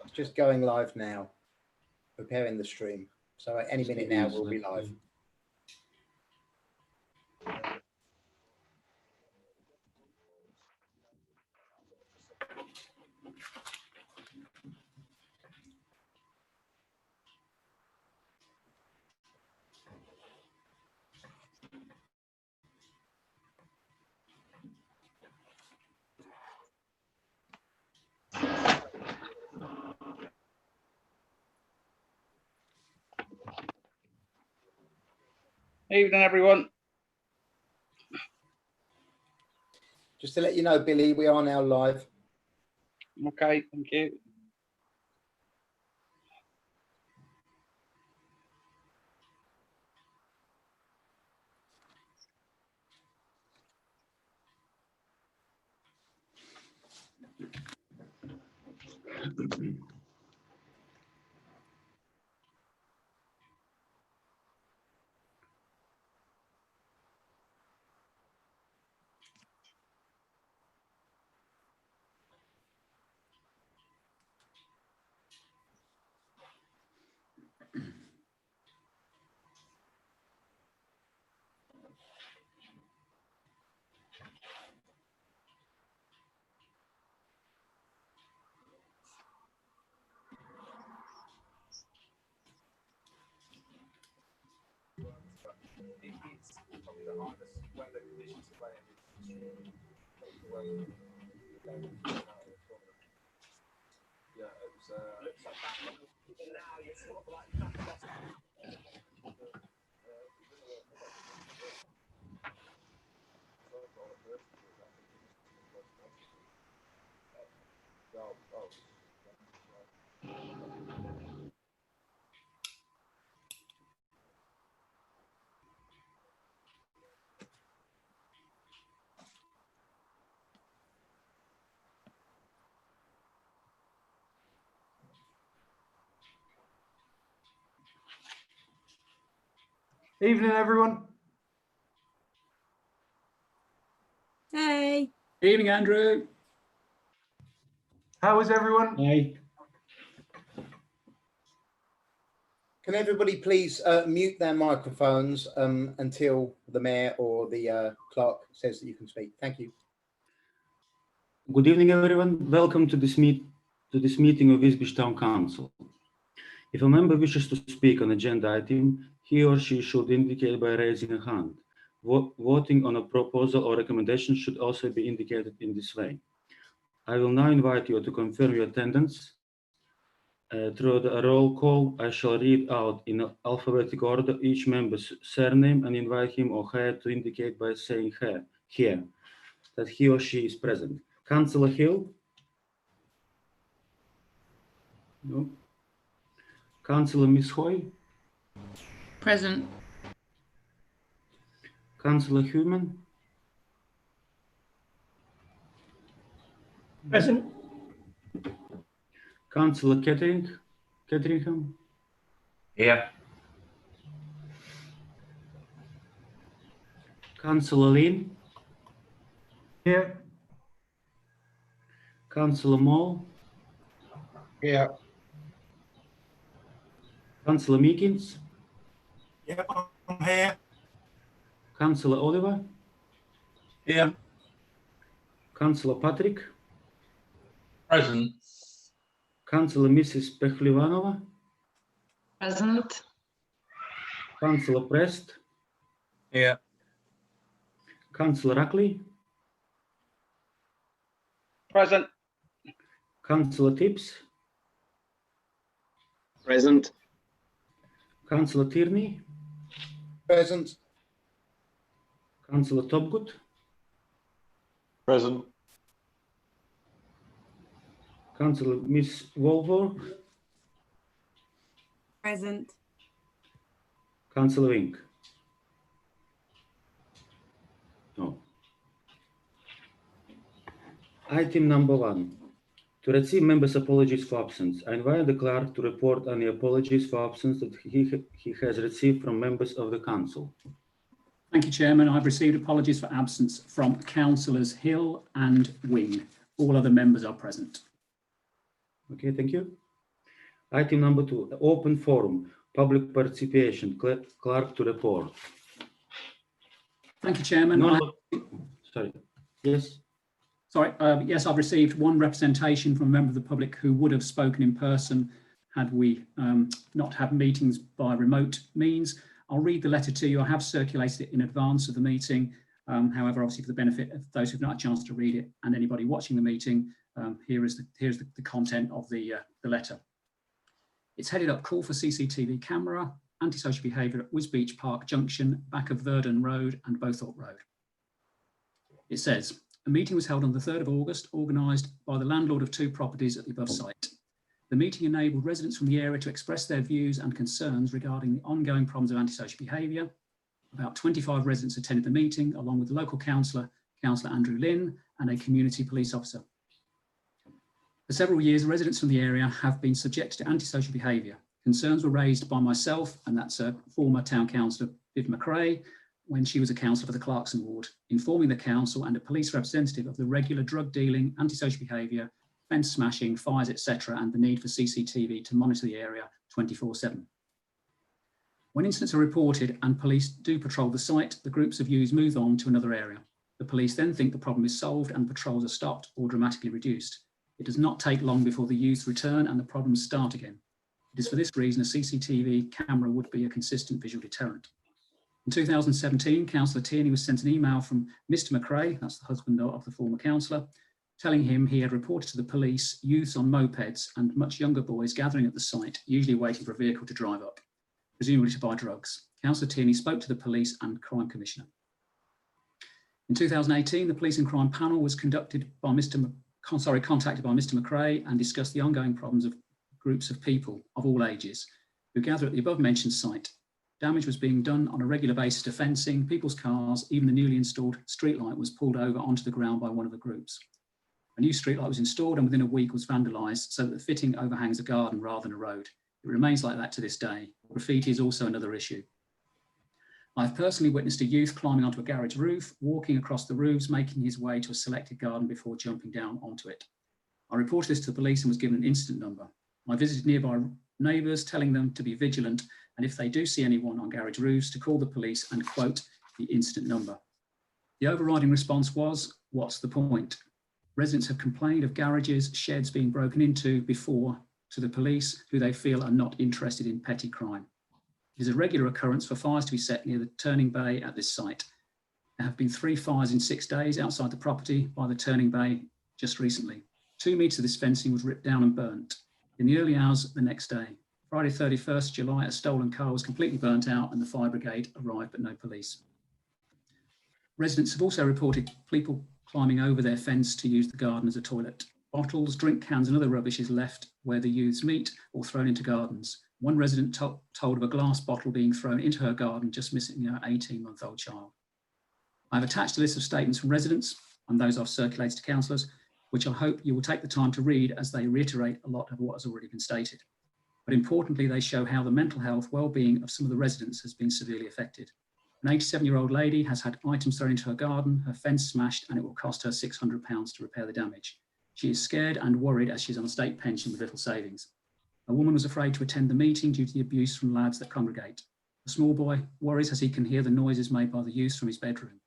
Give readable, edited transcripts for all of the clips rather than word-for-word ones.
It's just going live now, preparing the stream. So at any minute now, we'll be live. Evening, everyone. Just to let you know, Billy, we are now live. Okay, thank you. Evening, everyone. Hey. Evening, Andrew. How is everyone? Hey. Can everybody please mute their microphones until the mayor or the clerk says that you can speak? Thank you. Good evening, everyone. Welcome to this meeting of Wisbech Town Council. If a member wishes to speak on agenda item, he or she should indicate by raising a hand. Voting on a proposal or recommendation should also be indicated in this way. I will now invite you to confirm your attendance. Through the roll call, I shall read out in alphabetical order each member's surname and invite him or her to indicate by saying here that he or she is present. Councillor Hill? No. Councillor Miss Hoy? Present. Councillor Human? Present. Councillor Ketteringham? Here. Councillor Lynn? Here. Councillor Moll? Here. Councillor Meekins? Yeah, I'm here. Councillor Oliver? Here. Councillor Patrick? Present. Councillor Mrs. Pehlivanova? Present. Councillor Prest? Here. Councillor Ackley? Present. Councillor Tibbs? Present. Councillor Tierney? Present. Councillor Topgood? Present. Councillor Miss Wolvork? Present. Councillor Wink? No. Item number 1. To receive members' apologies for absence. I invite the clerk to report on the apologies for absence that he has received from members of the council. Thank you, Chairman. I've received apologies for absence from Councillors Hill and Wing. All other members are present. Okay, thank you. Item number 2, open forum, public participation. Clerk to report. Thank you, Chairman. Sorry. Yes. Yes, I've received one representation from a member of the public who would have spoken in person had we not had meetings by remote means. I'll read the letter to you. I have circulated it in advance of the meeting. However, obviously for the benefit of those who've not had a chance to read it and anybody watching the meeting, here's the content of the letter. It's headed up call for CCTV camera, antisocial behaviour at Wisbech Park Junction, back of Verdon Road and Bowthorpe Road. It says, a meeting was held on the 3rd of August, organised by the landlord of 2 properties at the above site. The meeting enabled residents from the area to express their views and concerns regarding the ongoing problems of antisocial behaviour. About 25 residents attended the meeting, along with the local councillor, Councillor Andrew Lynn, and a community police officer. For several years, residents from the area have been subjected to antisocial behaviour. Concerns were raised by myself, and that's former town councillor Viv McRae, when she was a councillor for the Clarkson ward, informing the council and a police representative of the regular drug dealing, antisocial behaviour, fence smashing, fires, etc., and the need for CCTV to monitor the area 24/7. When incidents are reported and police do patrol the site, the groups of youths move on to another area. The police then think the problem is solved and patrols are stopped or dramatically reduced. It does not take long before the youths return and the problems start again. It is for this reason a CCTV camera would be a consistent visual deterrent. In 2017, Councillor Tierney was sent an email from Mr McRae, that's the husband of the former councillor, telling him he had reported to the police youths on mopeds and much younger boys gathering at the site, usually waiting for a vehicle to drive up, presumably to buy drugs. Councillor Tierney spoke to the police and crime commissioner. In 2018, the police and crime panel was contacted by Mr McRae and discussed the ongoing problems of groups of people of all ages who gather at the above mentioned site. Damage was being done on a regular basis to fencing, people's cars, even the newly installed streetlight was pulled over onto the ground by one of the groups. A new streetlight was installed and within a week was vandalised so that the fitting overhangs a garden rather than a road. It remains like that to this day. Graffiti is also another issue. I've personally witnessed a youth climbing onto a garage roof, walking across the roofs, making his way to a selected garden before jumping down onto it. I reported this to the police and was given an incident number. I visited nearby neighbours, telling them to be vigilant and if they do see anyone on garage roofs to call the police and quote the incident number. The overriding response was, what's the point? Residents have complained of garages, sheds being broken into before to the police, who they feel are not interested in petty crime. It is a regular occurrence for fires to be set near the turning bay at this site. There have been 3 fires in 6 days outside the property by the turning bay just recently. 2 metres of this fencing was ripped down and burnt. In the early hours the next day, Friday 31st July, a stolen car was completely burnt out and the fire brigade arrived but no police. Residents have also reported people climbing over their fence to use the garden as a toilet. Bottles, drink cans and other rubbish is left where the youths meet or thrown into gardens. One resident told of a glass bottle being thrown into her garden, just missing her 18-month-old child. I've attached a list of statements from residents and those I've circulated to councillors, which I hope you will take the time to read as they reiterate a lot of what has already been stated. But importantly, they show how the mental health well-being of some of the residents has been severely affected. An 87-year-old lady has had items thrown into her garden, her fence smashed, and it will cost her £600 to repair the damage. She is scared and worried as she's on a state pension with little savings. A woman was afraid to attend the meeting due to the abuse from lads that congregate. A small boy worries as he can hear the noises made by the youths from his bedroom.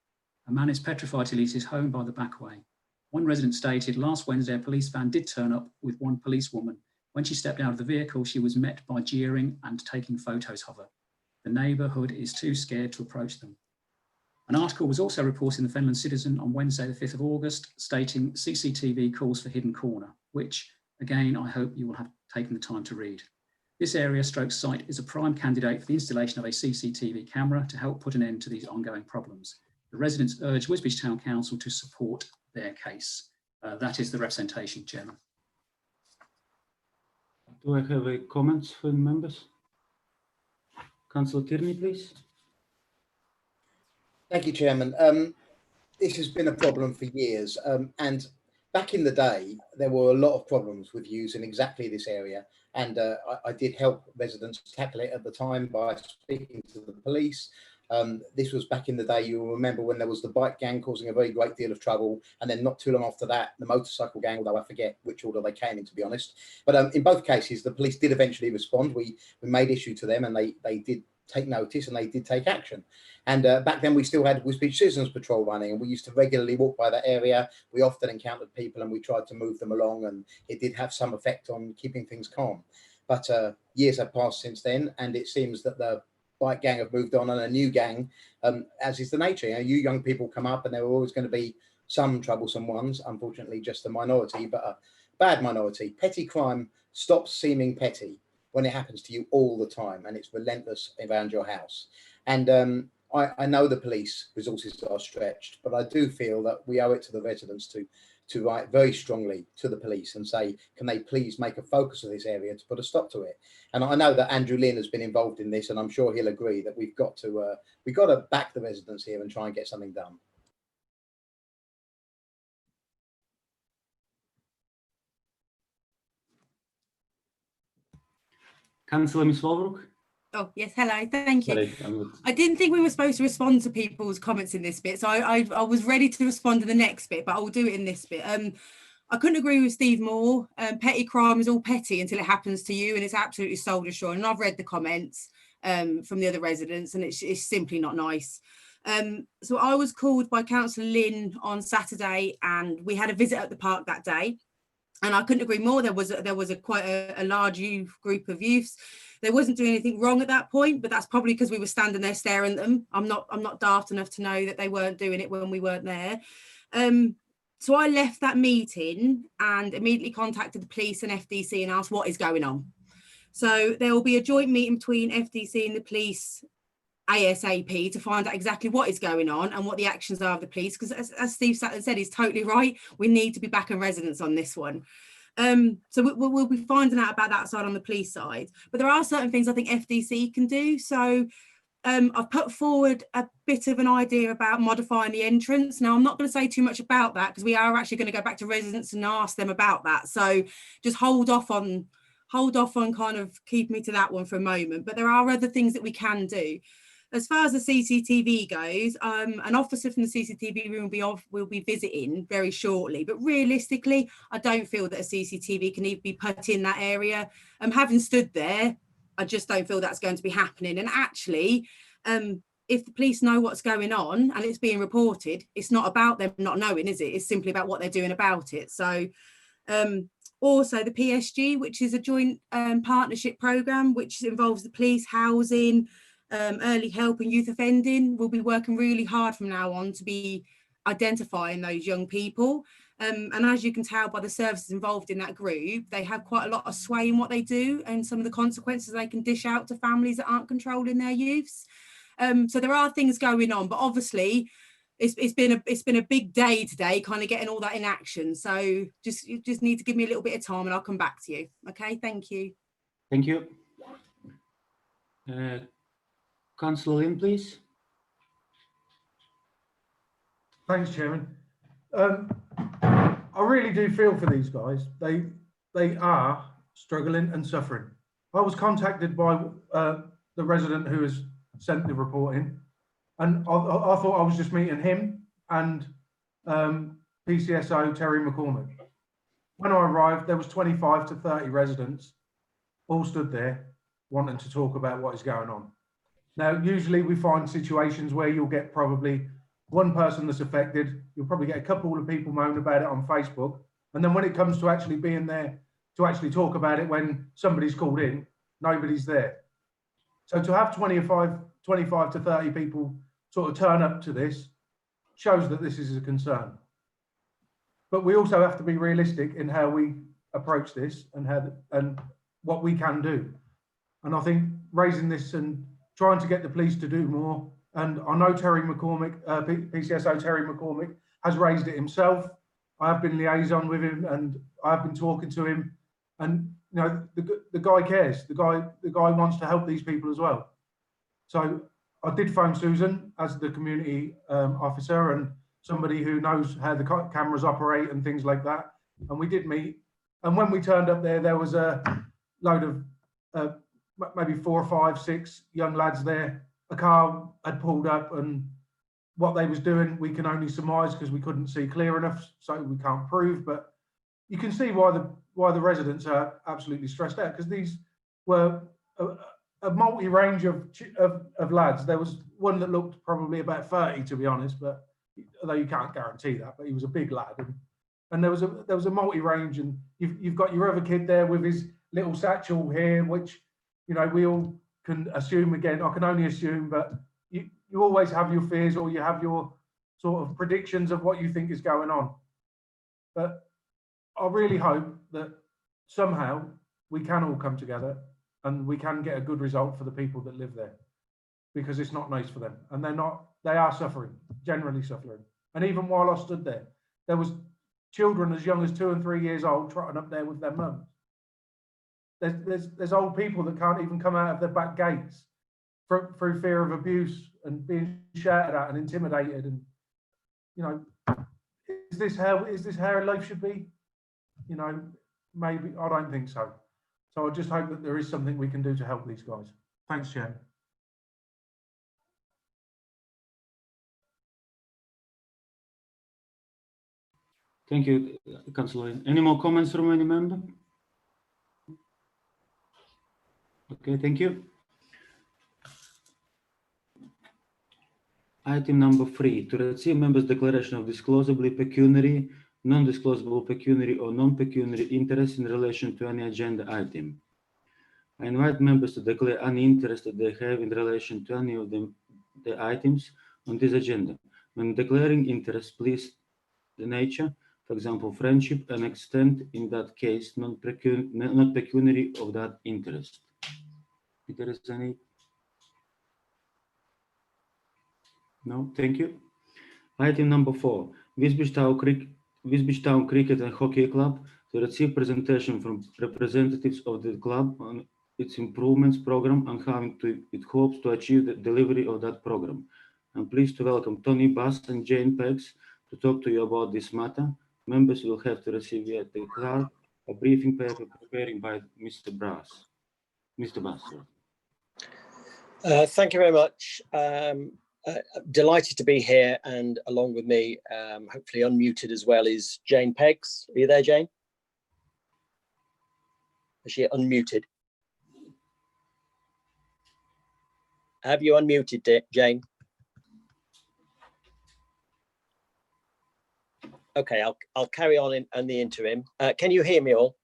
A man is petrified to leave his home by the back way. One resident stated, last Wednesday a police van did turn up with one policewoman. When she stepped out of the vehicle, she was met by jeering and taking photos of her. The neighbourhood is too scared to approach them. An article was also reported in the Fenland Citizen on Wednesday, the 5th of August, stating CCTV calls for hidden corner, which, again, I hope you will have taken the time to read. This area stroke site is a prime candidate for the installation of a CCTV camera to help put an end to these ongoing problems. The residents urge Wisbech Town Council to support their case. That is the representation, Chairman. Do I have any comments from members? Councillor Tierney, please. Thank you, Chairman. This has been a problem for years, and back in the day, there were a lot of problems with using exactly this area, and I did help residents tackle it at the time by speaking to the police This was back in the day, you'll remember, when there was the bike gang causing a very great deal of trouble, and then not too long after that, the motorcycle gang, although I forget which order they came in, to be honest. But in both cases, the police did eventually respond. We made issue to them, and they did take notice, and they did take action. And back then we still had Wisbech Citizens Patrol running, and we used to regularly walk by that area. We often encountered people, and we tried to move them along, and it did have some effect on keeping things calm. But years have passed since then, and it seems that the bike gang have moved on, and a new gang, as is the nature. You young people come up, and there are always going to be some troublesome ones, unfortunately just a minority, but a bad minority. Petty crime stops seeming petty when it happens to you all the time, and it's relentless around your house. And I know the police resources are stretched, but I do feel that we owe it to the residents to write very strongly to the police and say, can they please make a focus of this area to put a stop to it? And I know that Andrew Lynn has been involved in this, and I'm sure he'll agree that we've got to back the residents here and try and get something done. Councillor Ms. Walbrook? Oh, yes, hello, thank you. Sorry, I didn't think we were supposed to respond to people's comments in this bit, so I was ready to respond to the next bit, but I'll do it in this bit. I couldn't agree with Steve Moore. Petty crime is all petty until it happens to you, and it's absolutely soul destroying. And I've read the comments from the other residents, and it's simply not nice. So I was called by Councillor Lynn on Saturday, and we had a visit at the park that day. And I couldn't agree more. There was quite a large youth group of youths. They wasn't doing anything wrong at that point, but that's probably because we were standing there staring at them. I'm not daft enough to know that they weren't doing it when we weren't there. So I left that meeting and immediately contacted the police and FDC and asked what is going on. So there will be a joint meeting between FDC and the police ASAP to find out exactly what is going on and what the actions are of the police, because as Steve Sutton said, he's totally right. We need to be backing residents on this one. So we'll be finding out about that side on the police side, but there are certain things I think FDC can do. So I've put forward a bit of an idea about modifying the entrance. Now, I'm not going to say too much about that because we are actually going to go back to residents and ask them about that. So just hold off on kind of keep me to that one for a moment. But there are other things that we can do. As far as the CCTV goes, an officer from the CCTV room will be visiting very shortly. But realistically, I don't feel that a CCTV can even be put in that area. Having stood there, I just don't feel that's going to be happening. And actually, if the police know what's going on and it's being reported, it's not about them not knowing, is it? It's simply about what they're doing about it. So also the PSG, which is a joint partnership programme, which involves the police, housing, early help and youth offending. We'll be working really hard from now on to be identifying those young people. And as you can tell by the services involved in that group, they have quite a lot of sway in what they do and some of the consequences they can dish out to families that aren't controlling their youths. So there are things going on, but obviously it's been a big day today, kind of getting all that in action. So you just need to give me a little bit of time and I'll come back to you. Okay, thank you. Thank you. Councillor Lynn, please. Thanks, Chairman. I really do feel for these guys. They are struggling and suffering. I was contacted by the resident who has sent the report in, and I thought I was just meeting him and PCSO Terry McCormick. When I arrived, there was 25 to 30 residents all stood there wanting to talk about what is going on. Now, usually we find situations where you'll get probably one person that's affected, you'll probably get a couple of people moaning about it on Facebook. And then when it comes to actually being there to actually talk about it when somebody's called in, nobody's there. So to have 25 to 30 people sort of turn up to this shows that this is a concern. But we also have to be realistic in how we approach this and what we can do. And I think raising this and trying to get the police to do more. And I know Terry McCormick, PCSO Terry McCormick, has raised it himself. I have been liaison with him and I've been talking to him. And you know, the guy cares. The guy wants to help these people as well. So I did phone Susan as the community officer and somebody who knows how the cameras operate and things like that. And we did meet. And when we turned up there was a load of maybe 4, 5, 6 young lads there a car had pulled up, and what they was doing, we can only surmise because we couldn't see clear enough, so we can't prove. But you can see why the residents are absolutely stressed out, because these were a multi-range of lads. There was one that looked probably about 30, to be honest, but although you can't guarantee that, but he was a big lad. And there was a multi-range, and you've got your other kid there with his little satchel here, which, you know, we all can assume, again, I can only assume, but you always have your fears, or you have your sort of predictions of what you think is going on. But I really hope that somehow we can all come together and we can get a good result for the people that live there, because it's not nice for them, and they are suffering, generally suffering. And even while I stood there, there was children as young as 2 and 3 years old trotting up there with their mums. There's old people that can't even come out of their back gates through fear of abuse and being shouted at and intimidated. And, you know, is this how life should be? You know, maybe. I don't think so. So I just hope that there is something we can do to help these guys. Thanks, Chair. Thank you, Councillor. Any more comments from any member? Okay, thank you. Item number 3, to receive members' declaration of disclosably pecuniary, non-disclosable pecuniary or non-pecuniary interest in relation to any agenda item. I invite members to declare any interest that they have in relation to any of the items on this agenda. When declaring interest, please the nature, for example, friendship, and extent, in that case, not pecuniary of that interest. If there is any? No, thank you. Item number 4, Wisbech Town Cricket and Hockey Club, to receive presentation from representatives of the club on its improvements program and how it hopes to achieve the delivery of that program. I'm pleased to welcome Tony Bass and Jane Peggs to talk to you about this matter. Members will have to receive via the clerk a briefing paper preparing by Mr. Bass. Mr. Bass. Thank you very much. Delighted to be here, and along with me, hopefully unmuted as well, is Jane Peggs. Are you there, Jane? Is she unmuted? Have you unmuted, Jane? Okay, I'll carry on in the interim. Can you hear me all?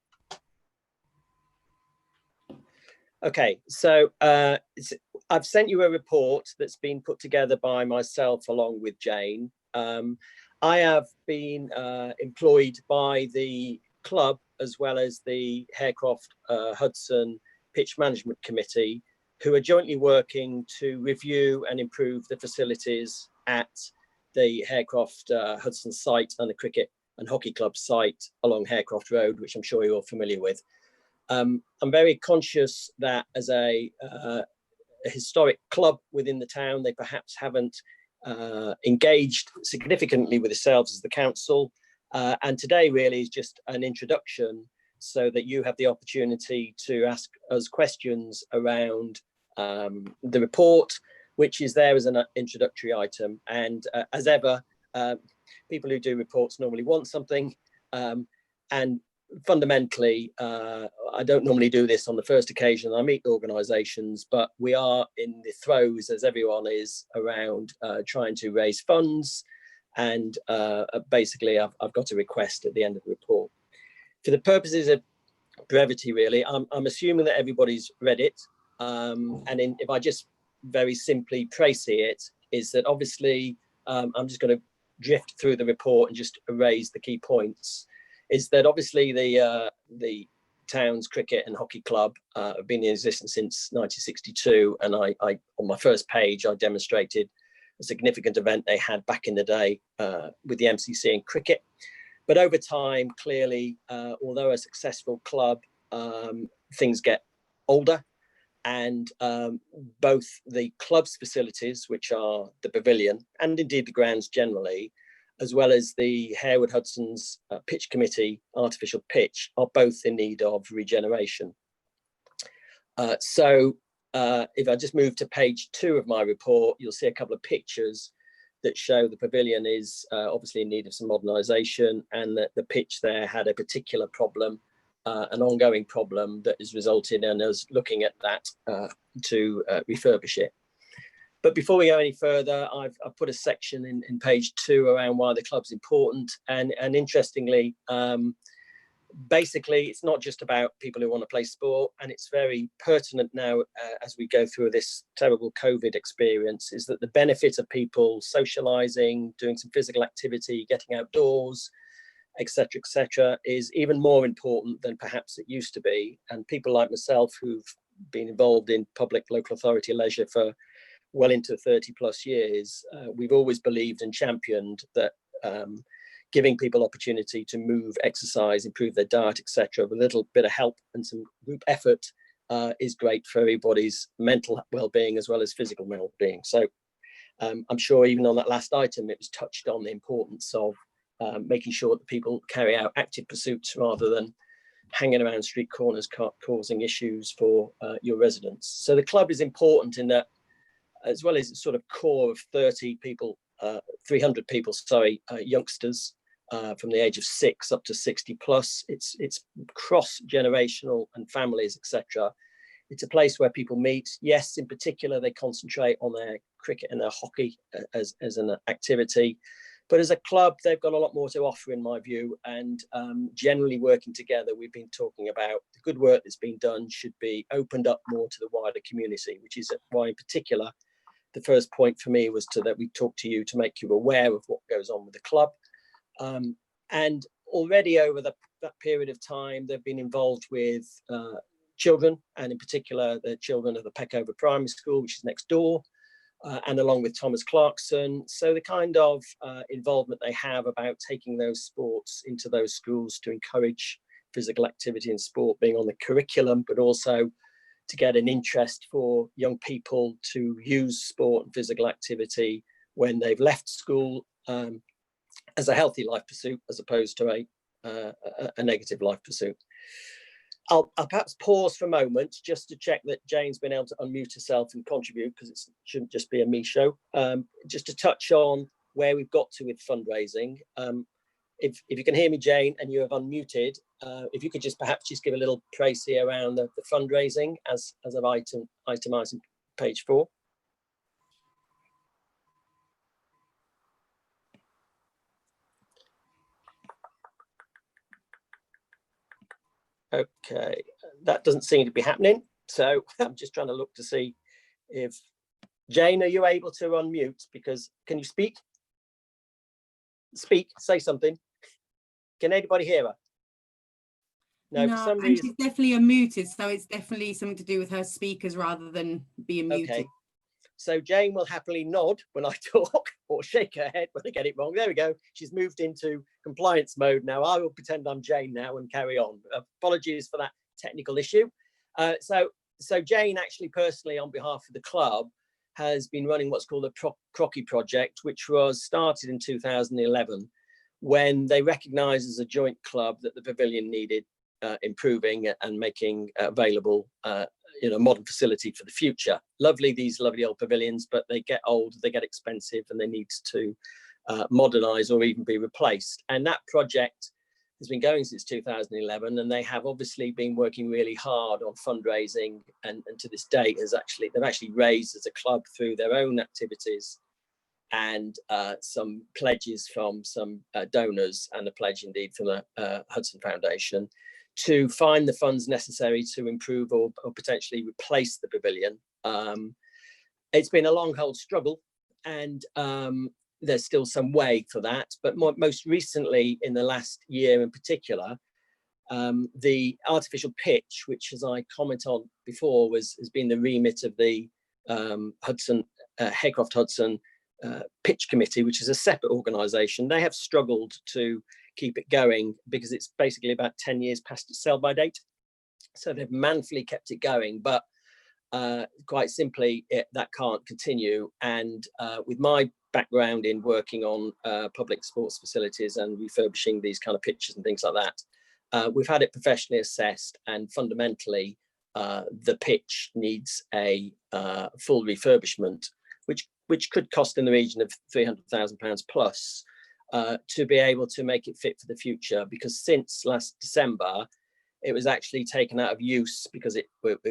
Okay, so I've sent you a report that's been put together by myself along with Jane. I have been employed by the club as well as the Harecroft Hudson Pitch Management Committee, who are jointly working to review and improve the facilities at the Harecroft Hudson site and the Cricket and Hockey Club site along Harecroft Road, which I'm sure you're familiar with. I'm very conscious that as a historic club within the town, they perhaps haven't engaged significantly with yourselves as the council. And today really is just an introduction so that you have the opportunity to ask us questions around the report, which is there as an introductory item. And as ever, people who do reports normally want something. And fundamentally, I don't normally do this on the first occasion I meet organisations, but we are in the throes, as everyone is, around trying to raise funds. And basically, I've got a request at the end of the report. For the purposes of brevity, really, I'm assuming that everybody's read it. If I just very simply précis it, is that obviously, I'm just going to drift through the report and just erase the key points. Is that obviously the town's cricket and hockey club have been in existence since 1962, and I on my first page I demonstrated a significant event they had back in the day with the MCC and cricket. But over time, clearly, although a successful club, things get older, and both the club's facilities, which are the pavilion and indeed the grounds generally, as well as the Harewood Hudson's pitch committee artificial pitch, are both in need of regeneration. So if I just move to page 2 of my report, you'll see a couple of pictures that show the pavilion is obviously in need of some modernisation, and that the pitch there had a particular problem, an ongoing problem that has resulted in us looking at that to refurbish it. But before we go any further, I've put a section in page 2 around why the club's important. And interestingly, basically, it's not just about people who want to play sport, and it's very pertinent now as we go through this terrible COVID experience, is that the benefit of people socializing, doing some physical activity, getting outdoors, etc., is even more important than perhaps it used to be. And people like myself, who've been involved in public local authority leisure for well into 30 plus years, we've always believed and championed that giving people opportunity to move, exercise, improve their diet, etc., with a little bit of help and some group effort is great for everybody's mental well-being as well as physical well-being. So I'm sure even on that last item, it was touched on the importance of making sure that people carry out active pursuits rather than hanging around street corners causing issues for your residents. So the club is important in that, as well as its sort of core of 300 people, youngsters from the age of 6 up to 60 plus. It's cross-generational and families, etc. It's a place where people meet. Yes, in particular, they concentrate on their cricket and their hockey as an activity. But as a club, they've got a lot more to offer, in my view. And generally working together, we've been talking about the good work that's been done should be opened up more to the wider community, which is why in particular, the first point for me was that we talk to you to make you aware of what goes on with the club. And already over that period of time, they've been involved with children, and in particular, the children of the Peckover Primary School, which is next door, and along with Thomas Clarkson. So the kind of involvement they have about taking those sports into those schools to encourage physical activity and sport being on the curriculum, but also to get an interest for young people to use sport and physical activity when they've left school as a healthy life pursuit, as opposed to a negative life pursuit. I'll perhaps pause for a moment just to check that Jane's been able to unmute herself and contribute, because it shouldn't just be a me show. Just to touch on where we've got to with fundraising. If you can hear me, Jane, and you have unmuted, if you could just perhaps just give a little praise here around the fundraising as I've itemised in page 4. Okay, that doesn't seem to be happening. So I'm just trying to look to see if, Jane, are you able to unmute? Because can you speak? Speak, say something. Can anybody hear her? No, for some reason. She's definitely unmuted, so it's definitely something to do with her speakers rather than being muted. Okay. So Jane will happily nod when I talk, or shake her head when I get it wrong. There we go. She's moved into compliance mode now. I will pretend I'm Jane now and carry on. Apologies for that technical issue. So Jane actually personally, on behalf of the club, has been running what's called a Crocky project, which was started in 2011 when they recognised as a joint club that the pavilion needed improving and making available modern facility for the future. These lovely old pavilions, but they get old, they get expensive, and they need to modernise or even be replaced. And that project has been going since 2011, and they have obviously been working really hard on fundraising, and to this date they've actually raised as a club through their own activities and some pledges from some donors, and a pledge indeed from the Hudson Foundation, to find the funds necessary to improve or potentially replace the pavilion. It's been a long, hard struggle, and there's still some way for that. But most recently, in the last year in particular, the artificial pitch, which, as I commented on before, has been the remit of the Haycroft Hudson Pitch Committee, which is a separate organisation. They have struggled to keep it going because it's basically about 10 years past its sell-by date. So they've manfully kept it going, but quite simply, that can't continue. And with my background in working on public sports facilities and refurbishing these kind of pitches and things like that, we've had it professionally assessed, and fundamentally, the pitch needs a full refurbishment, which could cost in the region of £300,000 plus, to be able to make it fit for the future. Because since last December, it was actually taken out of use because it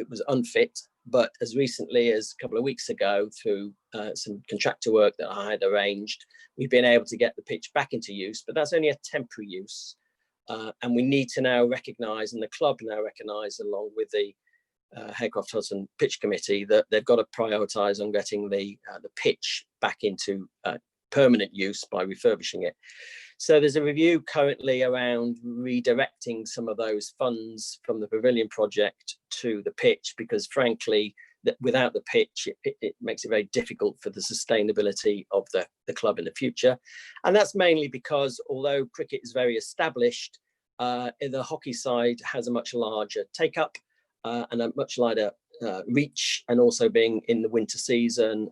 was unfit. But as recently as a couple of weeks ago, through some contractor work that I had arranged, we've been able to get the pitch back into use. But that's only a temporary use. And we need to now recognise, and the club now recognise, along with the Haycroft Hudson Pitch Committee, that they've got to prioritise on getting the pitch back into permanent use by refurbishing it. So there's a review currently around redirecting some of those funds from the pavilion project to the pitch, because frankly, without the pitch, it makes it very difficult for the sustainability of the club in the future. And that's mainly because although cricket is very established, the hockey side has a much larger take-up and a much lighter reach, and also being in the winter season,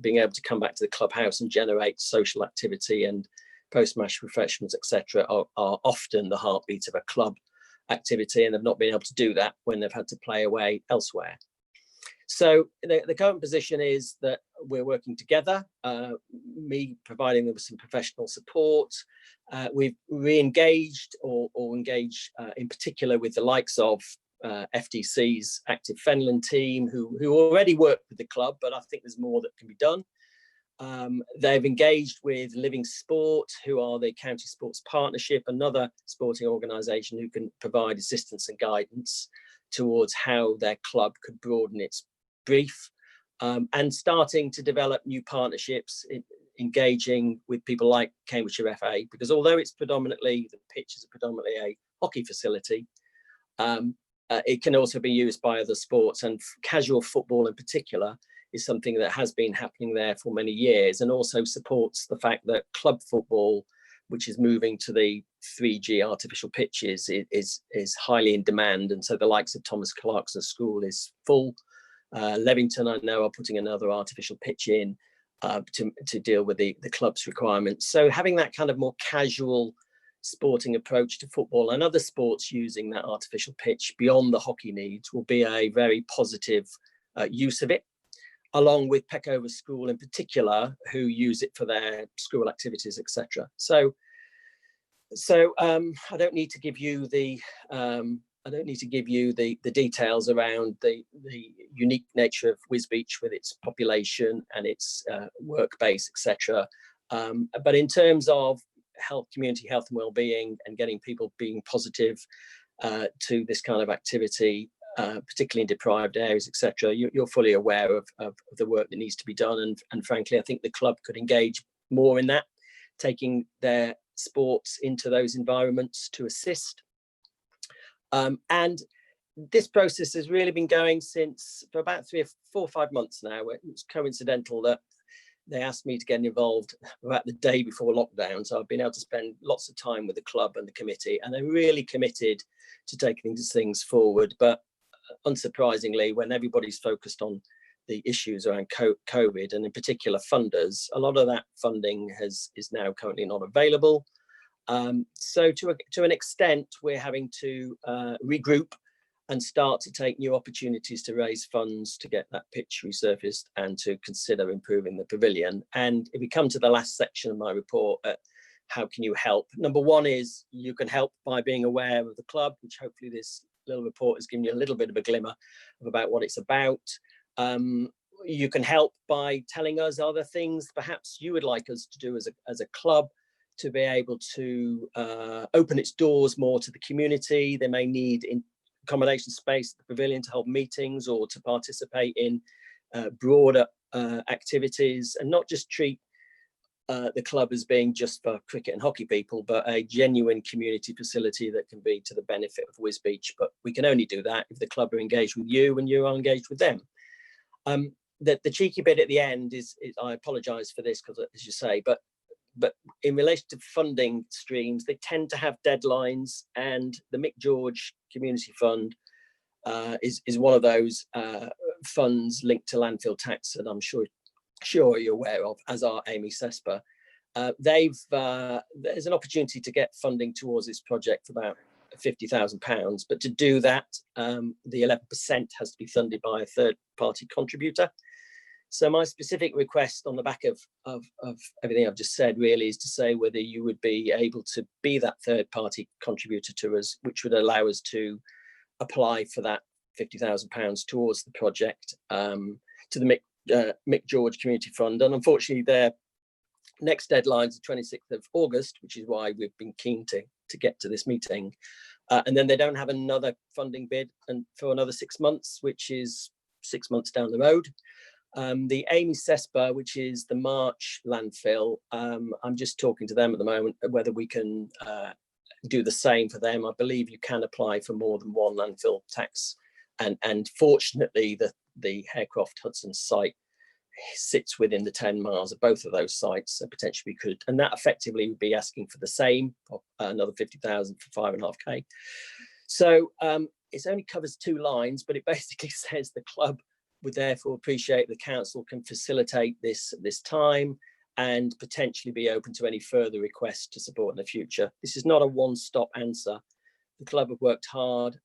being able to come back to the clubhouse and generate social activity and post-match refreshments, etc., are often the heartbeat of a club activity, and they've not been able to do that when they've had to play away elsewhere. So the current position is that we're working together, me providing them with some professional support. We've re-engaged or engaged in particular with the likes of FDC's Active Fenland team, who already work with the club, but I think there's more that can be done. They've engaged with Living Sport, who are the County Sports Partnership, another sporting organisation who can provide assistance and guidance towards how their club could broaden its brief, and starting to develop new partnerships, engaging with people like Cambridgeshire FA, because although it's predominantly, the pitch is predominantly a hockey facility, it can also be used by other sports, and casual football in particular is something that has been happening there for many years, and also supports the fact that club football, which is moving to the 3G artificial pitches, is highly in demand. And so the likes of Thomas Clarkson School is full. Levington, I know, are putting another artificial pitch in to deal with the club's requirements. So having that kind of more casual sporting approach to football and other sports using that artificial pitch beyond the hockey needs will be a very positive use of it, along with Peckover School in particular, who use it for their school activities, etc. So I don't need to give you the details around the unique nature of Wisbech with its population and its work base, etc. But in terms of health, community health and well-being, and getting people being positive to this kind of activity, particularly in deprived areas, etc., you're fully aware of the work that needs to be done. And frankly, I think the club could engage more in that, taking their sports into those environments to assist. And this process has really been going for about 3 or 4 or 5 months now. It's coincidental that they asked me to get involved about the day before lockdown. So I've been able to spend lots of time with the club and the committee, and they're really committed to taking these things forward. But unsurprisingly, when everybody's focused on the issues around COVID, and in particular funders, a lot of that funding is now currently not available. So to an extent, we're having to regroup and start to take new opportunities to raise funds to get that pitch resurfaced and to consider improving the pavilion. And if we come to the last section of my report, how can you help? Number one is you can help by being aware of the club, which hopefully this little report has given you a little bit of a glimmer of about what it's about. You can help by telling us other things perhaps you would like us to do as a club to be able to open its doors more to the community. They may need accommodation space at the pavilion to hold meetings or to participate in broader activities, and not just treat the club as being just for cricket and hockey people, but a genuine community facility that can be to the benefit of Wisbech. But we can only do that if the club are engaged with you and you are engaged with them. The cheeky bit at the end is I apologise for this, because as you say, but in relation to funding streams, they tend to have deadlines, and the Mick George Community Fund is one of those funds linked to landfill tax that I'm sure you're aware of, as are Amy Sesper. There's an opportunity to get funding towards this project for about £50,000. But to do that, the 11% has to be funded by a third-party contributor. So my specific request on the back of everything I've just said really is to say whether you would be able to be that third-party contributor to us, which would allow us to apply for that £50,000 towards the project, to the Mick George Community Fund. And unfortunately, their next deadline is the 26th of August, which is why we've been keen to get to this meeting. And then they don't have another funding bid for another 6 months, which is 6 months down the road. The Amy Cespa, which is the March landfill, I'm just talking to them at the moment whether we can do the same for them. I believe you can apply for more than one landfill tax, and fortunately the Harecroft Hudson site sits within the 10 miles of both of those sites, so potentially we could, and that effectively would be asking for the same, another 50,000 for 5.5k. So it only covers 2 lines, but it basically says the club would therefore appreciate the council can facilitate this time and potentially be open to any further requests to support in the future. This is not a one-stop answer. The club have worked hard.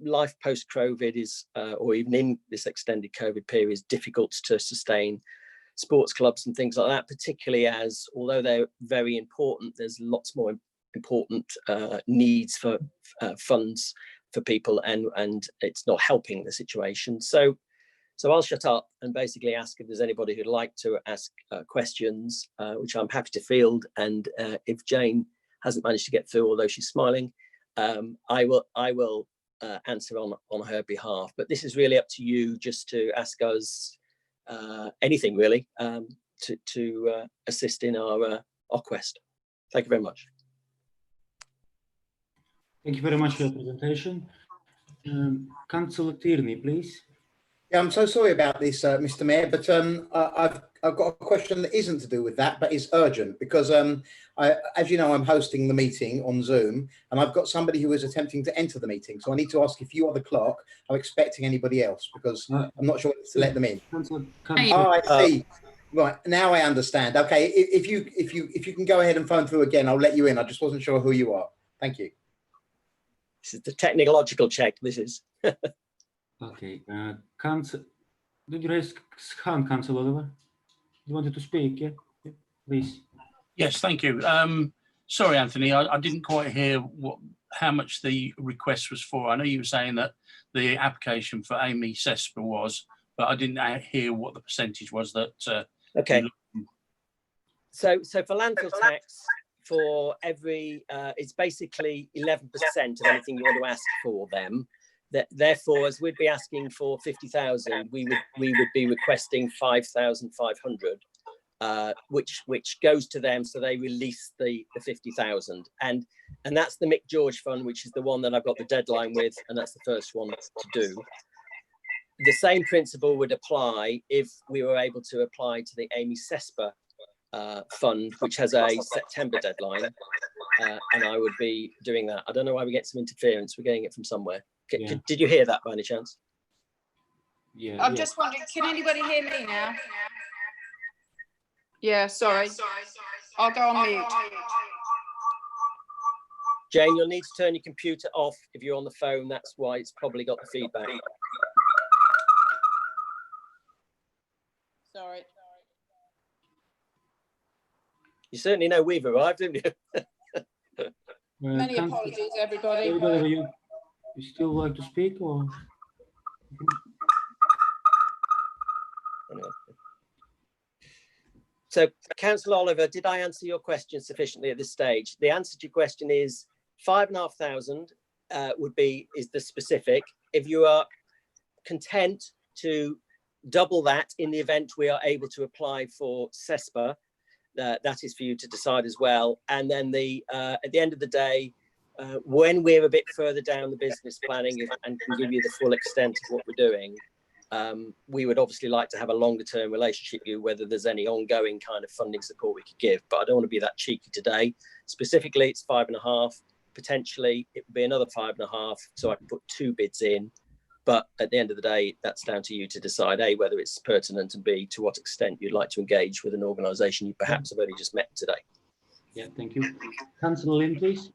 Life post-COVID is, or even in this extended COVID period, is difficult to sustain sports clubs and things like that, particularly as, although they're very important, there's lots more important needs for funds for people, and it's not helping the situation. So I'll shut up and basically ask if there's anybody who'd like to ask questions, which I'm happy to field. And if Jane hasn't managed to get through, although she's smiling, I will answer on her behalf. But this is really up to you, just to ask us anything really, to assist in our quest. Thank you very much. Thank you very much for your presentation. Councillor Tierney, please. Yeah, I'm so sorry about this, Mr. Mayor, but I've got a question that isn't to do with that, but is urgent, because as you know, I'm hosting the meeting on Zoom, and I've got somebody who is attempting to enter the meeting. So I need to ask if you are the clerk are expecting anybody else, because I'm not sure to let them in. Councillor, Oh, I see. Right, now I understand. Okay, if you can go ahead and phone through again, I'll let you in. I just wasn't sure who you are. Thank you. This is the technological check. This is. Okay, did you raise hand, Councillor Oliver? You wanted to speak, yeah? Please. Yes, thank you. Sorry, Anthony, I didn't quite hear how much the request was for. I know you were saying that the application for Amy Cespa was, but I didn't hear what the percentage was that. Okay. So for landfill tax, for every, it's basically 11% of anything you want to ask for them. Therefore, as we'd be asking for 50,000, we would be requesting 5,500, which goes to them, so they release the 50,000, and that's the Mick George Fund, which is the one that I've got the deadline with, and that's the first one to do. The same principle would apply if we were able to apply to the Amy Cespa fund, which has a September deadline, and I would be doing that. I don't know why we get some interference. We're getting it from somewhere. Yeah. Did you hear that by any chance? Yeah. I'm just wondering, can anybody hear me now? Yeah, sorry. I'll go on mute. Jane, you'll need to turn your computer off if you're on the phone. That's why it's probably got the feedback. Sorry. You certainly know we've arrived, don't you? Many apologies, everybody. You still like to speak, or? So, Councillor Oliver, did I answer your question sufficiently at this stage? The answer to your question is 5,500 is the specific. If you are content to double that in the event we are able to apply for CESPA, that is for you to decide as well. And then at the end of the day, when we're a bit further down the business planning and can give you the full extent of what we're doing, we would obviously like to have a longer term relationship with you, whether there's any ongoing kind of funding support we could give. But I don't want to be that cheeky today. Specifically, it's 5.5. Potentially, it would be another 5.5. So I can put 2 bids in. But at the end of the day, that's down to you to decide, A, whether it's pertinent, and B, to what extent you'd like to engage with an organisation you perhaps have only just met today. Yeah, thank you. Councillor Lynn, please.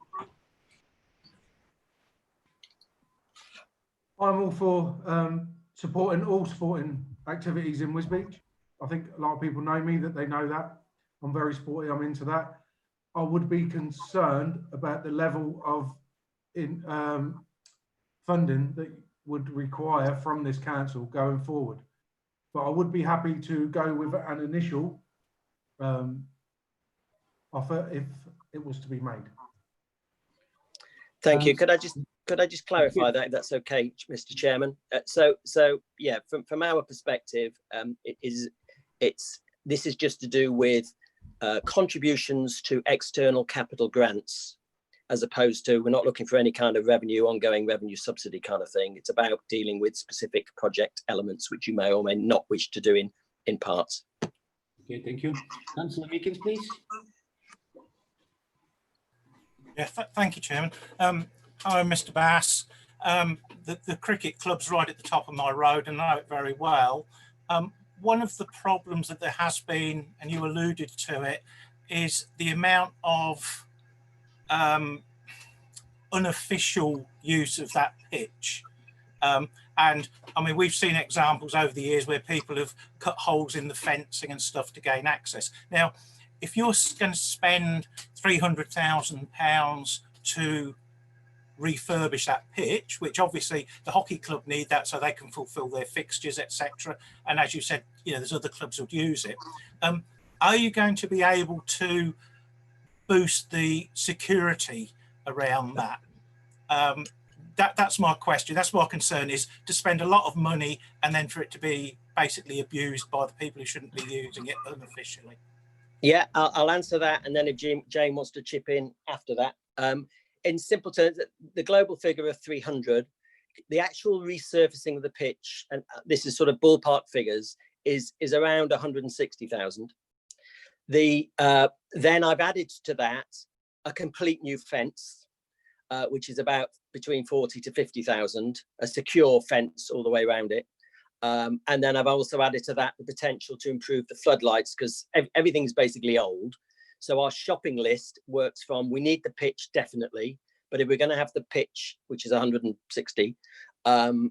I'm all for supporting all sporting activities in Wisbech. I think a lot of people know me, that they know that. I'm very sporty, I'm into that. I would be concerned about the level of funding that would require from this council going forward. But I would be happy to go with an initial offer if it was to be made. Thank you. Could I just clarify that, if that's okay, Mr. Chairman? So yeah, from our perspective, this is just to do with contributions to external capital grants, as opposed to, we're not looking for any kind of ongoing revenue subsidy kind of thing. It's about dealing with specific project elements, which you may or may not wish to do in parts. Okay, thank you. Councillor Meekins, please. Yeah, thank you, Chairman. Hello, Mr. Bass. The cricket club's right at the top of my road and I know it very well. One of the problems that there has been, and you alluded to it, is the amount of unofficial use of that pitch. And I mean, we've seen examples over the years where people have cut holes in the fencing and stuff to gain access. Now, if you're going to spend £300,000 to refurbish that pitch, which obviously the hockey club need that so they can fulfill their fixtures, etc., and as you said, you know, there's other clubs who would use it, are you going to be able to boost the security around that? That's my question. That's my concern, is to spend a lot of money and then for it to be basically abused by the people who shouldn't be using it unofficially. Yeah, I'll answer that, and then if Jane wants to chip in after that. In simple terms, the global figure of 300, the actual resurfacing of the pitch, and this is sort of ballpark figures, is around 160,000. Then I've added to that a complete new fence, which is about between 40 to 50,000, a secure fence all the way around it. And then I've also added to that the potential to improve the floodlights, because everything's basically old. So our shopping list works from, we need the pitch definitely, but if we're going to have the pitch, which is 160,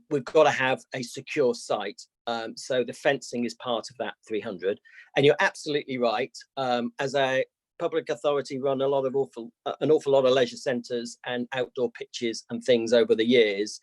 we've got to have a secure site. So the fencing is part of that 300. And you're absolutely right. As a public authority, run an awful lot of leisure centres and outdoor pitches and things over the years.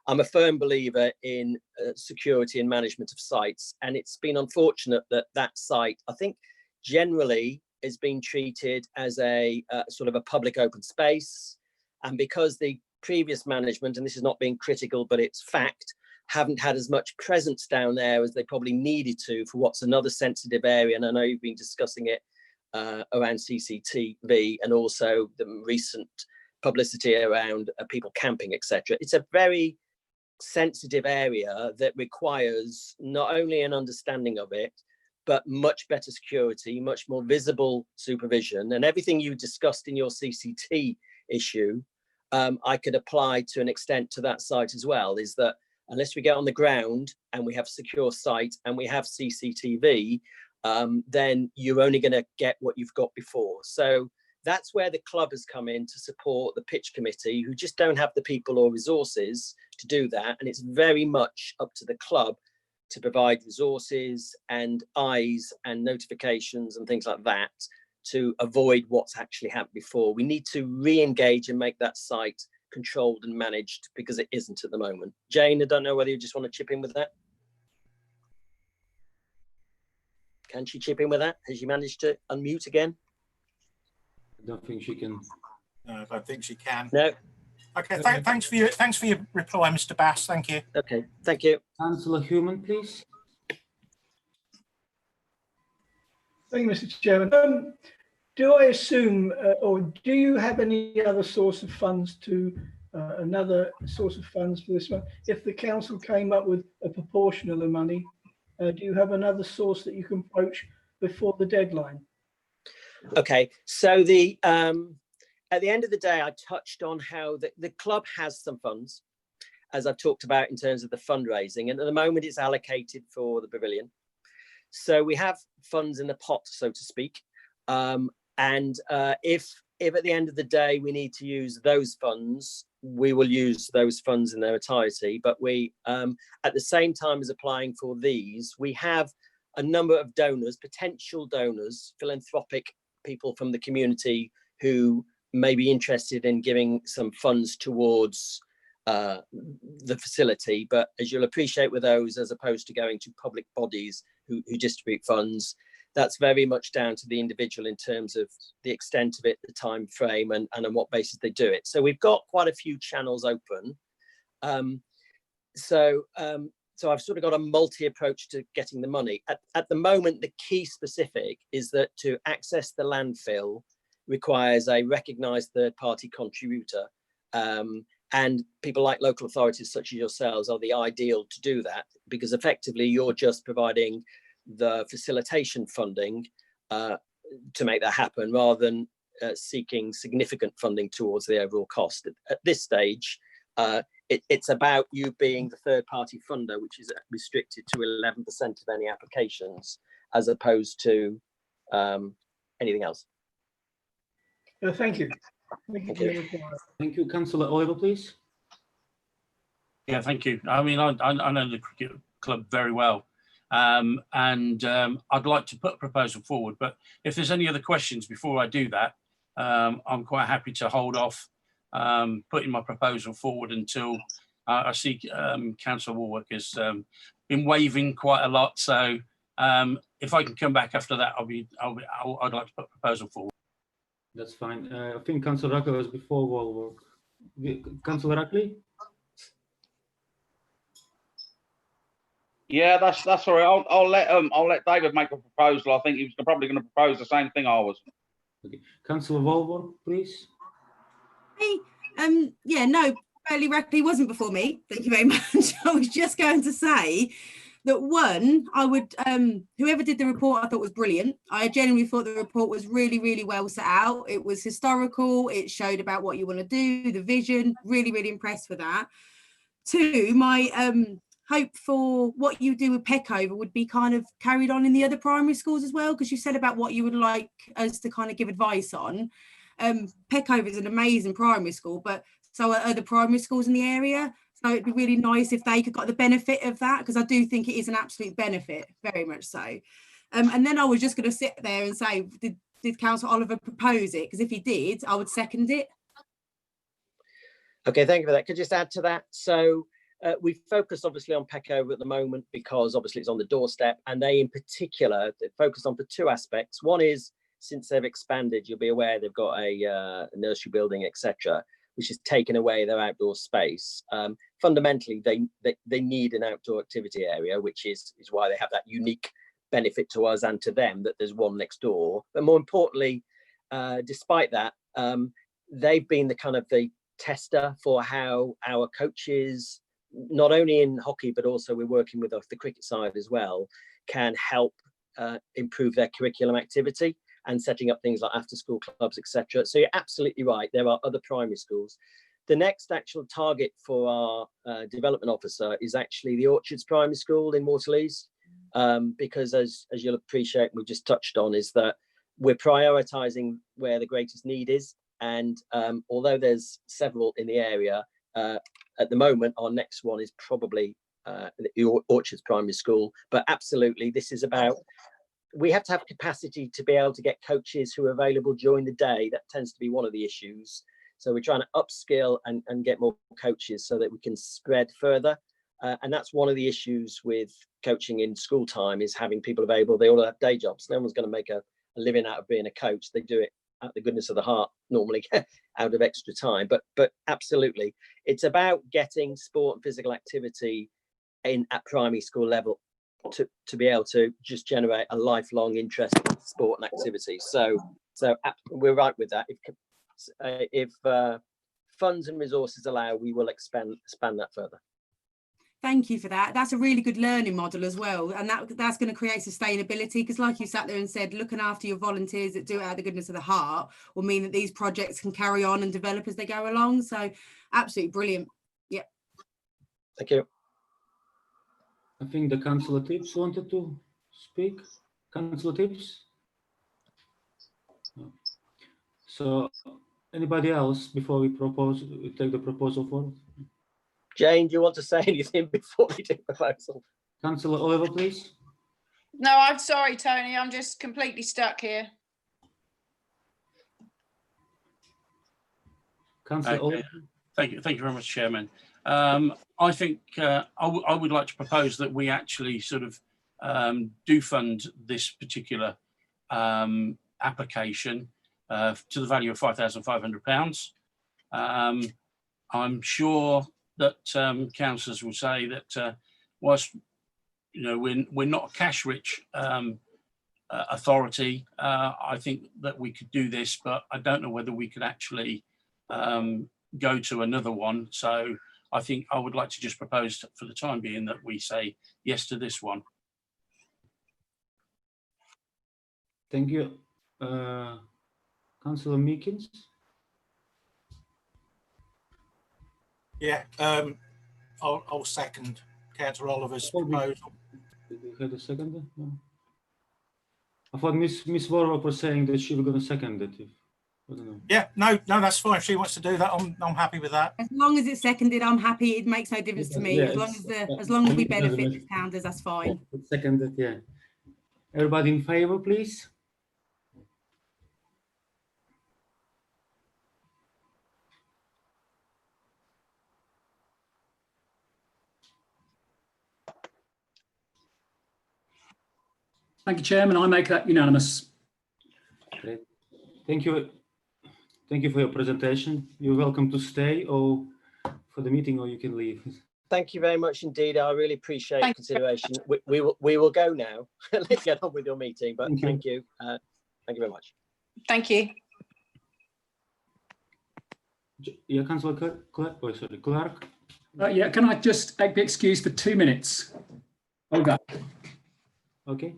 I'm a firm believer in security and management of sites, and it's been unfortunate that that site, I think, generally is being treated as a sort of a public open space. And because the previous management, and this is not being critical, but it's fact, haven't had as much presence down there as they probably needed to for what's another sensitive area. And I know you've been discussing it around CCTV and also the recent publicity around people camping, etc. It's a very sensitive area that requires not only an understanding of it, but much better security, much more visible supervision, and everything you discussed in your CCT issue, I could apply to an extent to that site as well, is that unless we get on the ground and we have secure site and we have CCTV, then you're only going to get what you've got before. So that's where the club has come in to support the pitch committee, who just don't have the people or resources to do that. And it's very much up to the club to provide resources and eyes and notifications and things like that to avoid what's actually happened before. We need to re-engage and make that site controlled and managed, because it isn't at the moment. Jane, I don't know whether you just want to chip in with that. Can she chip in with that? Has she managed to unmute again? I don't think she can. No, I don't think she can. No. Okay, thanks for your reply, Mr. Bass. Thank you. Okay, thank you. Councillor Human, please. Thank you, Mr. Chairman. Do I assume, or do you have any other source of funds another source of funds for this one? If the council came up with a proportion of the money, do you have another source that you can approach before the deadline? Okay, so at the end of the day, I touched on how the club has some funds, as I've talked about in terms of the fundraising, and at the moment it's allocated for the pavilion. So we have funds in the pot, so to speak. If at the end of the day we need to use those funds we will use those funds in their entirety. But we, at the same time as applying for these, we have a number of donors, potential donors, philanthropic people from the community who may be interested in giving some funds towards the facility. But as you'll appreciate with those, as opposed to going to public bodies who distribute funds, that's very much down to the individual in terms of the extent of it, the time frame, and on what basis they do it. So we've got quite a few channels open. So I've sort of got a multi-approach to getting the money. At the moment, the key specific is that to access the landfill requires a recognised third-party contributor. And people like local authorities such as yourselves are the ideal to do that, because effectively you're just providing the facilitation funding to make that happen, rather than seeking significant funding towards the overall cost. At this stage, it's about you being the third-party funder, which is restricted to 11% of any applications, as opposed to anything else. Thank you. Thank you. Thank you. Councillor Oliver, please. Yeah, thank you. I mean, I know the cricket club very well. And I'd like to put a proposal forward, but if there's any other questions before I do that, I'm quite happy to hold off putting my proposal forward until I see Councillor Warwick has been waving quite a lot. So if I can come back after that, I'd like to put a proposal forward. That's fine. I think Councillor Rackley was before Warwick. Councillor Rackley? Yeah, that's all right. I'll let David make a proposal. I think he was probably going to propose the same thing I was. Okay. Councillor Warwick, please. Hey, yeah, no, Burley Rackley wasn't before me. Thank you very much. I was just going to say that one, I would, whoever did the report, I thought was brilliant. I genuinely thought the report was really, really well set out. It was historical. It showed about what you want to do, the vision. Really, really impressed with that. Two, my hope for what you do with Peckover would be kind of carried on in the other primary schools as well, because you said about what you would like us to kind of give advice on. Peckover is an amazing primary school, but so are other primary schools in the area. So it'd be really nice if they could got the benefit of that, because I do think it is an absolute benefit, very much so. And then I was just going to sit there and say, did Councillor Oliver propose it? Because if he did, I would second it. Okay, thank you for that. Could I just add to that? So we focus obviously on Peckover at the moment because obviously it's on the doorstep, and they in particular focus on for two aspects. One is, since they've expanded, you'll be aware they've got a nursery building, etc., which has taken away their outdoor space. Fundamentally, they need an outdoor activity area, which is why they have that unique benefit to us and to them that there's one next door. But more importantly, despite that, they've been the kind of the tester for how our coaches, not only in hockey, but also we're working with the cricket side as well, can help improve their curriculum activity and setting up things like after school clubs, etc. So you're absolutely right. There are other primary schools. The next actual target for our development officer is actually the Orchards Primary School in Waterleys, because as you'll appreciate, we just touched on, is that we're prioritising where the greatest need is. And although there's several in the area, at the moment, our next one is probably the Orchards Primary School. But absolutely, this is about, we have to have capacity to be able to get coaches who are available during the day. That tends to be one of the issues. So we're trying to upskill and get more coaches so that we can spread further. And that's one of the issues with coaching in school time, is having people available. They all have day jobs. No one's going to make a living out of being a coach. They do it out of the goodness of the heart, normally out of extra time. But absolutely, it's about getting sport and physical activity at primary school level to be able to just generate a lifelong interest in sport and activity. So we're right with that. If funds and resources allow, we will expand that further. Thank you for that. That's a really good learning model as well. And that's going to create sustainability, because like you sat there and said, looking after your volunteers that do it out of the goodness of the heart will mean that these projects can carry on and develop as they go along. So absolutely brilliant. Yep. Thank you. I think the Councillor Tips wanted to speak. Councillor Tips? So Anybody else before we take the proposal forward? Jane, do you want to say anything before we do the proposal? Councillor Oliver, please. No, I'm sorry, Tony. I'm just completely stuck here. Councillor Oliver. Thank you very much, Chairman. I think I would like to propose that we actually sort of do fund this particular application to the value of £5,500. I'm sure that councillors will say that whilst we're not a cash-rich authority, I think that we could do this, but I don't know whether we could actually go to another one. So I think I would like to just propose for the time being that we say yes to this one. Thank you. Councillor Meekins. Yeah, I'll second Councillor Oliver's proposal. You had a second? No. I thought Miss Warwick was saying that she was going to second it. I don't know. Yeah, no, that's fine. If she wants to do that, I'm happy with that. As long as it's seconded, I'm happy. It makes no difference to me. Yeah, as long as we benefit the towners, that's fine. Seconded, yeah. Everybody in favour, please. Thank you, Chairman. I make that unanimous. Great. Thank you. Thank you for your presentation. You're welcome to stay or for the meeting, or you can leave. Thank you very much indeed. I really appreciate your consideration. We will go now. Let's get on with your meeting. But thank you. Thank you very much. Thank you. Yeah, Councillor Clark. Yeah, can I just be excused for 2 minutes? Okay. Okay.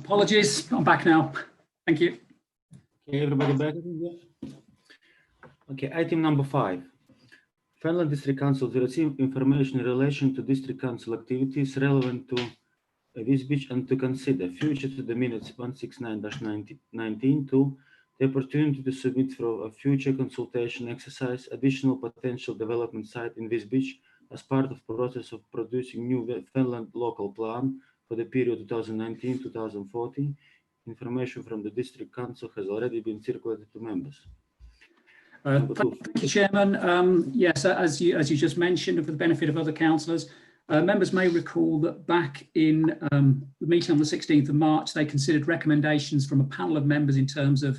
Apologies, I'm back now. Thank you. Okay, everybody back? Yeah. Okay, item number 5. Fenland District Council to receive information in relation to District Council activities relevant to Wisbech and to consider future to the minutes 169-19 to the opportunity to submit for a future consultation exercise additional potential development site in Wisbech as part of process of producing new Fenland local plan for the period 2019-2040. Information from the District Council has already been circulated to members. Thank you, Chairman. Yes, as you just mentioned, for the benefit of other councillors, members may recall that back in the meeting on the 16th of March, they considered recommendations from a panel of members in terms of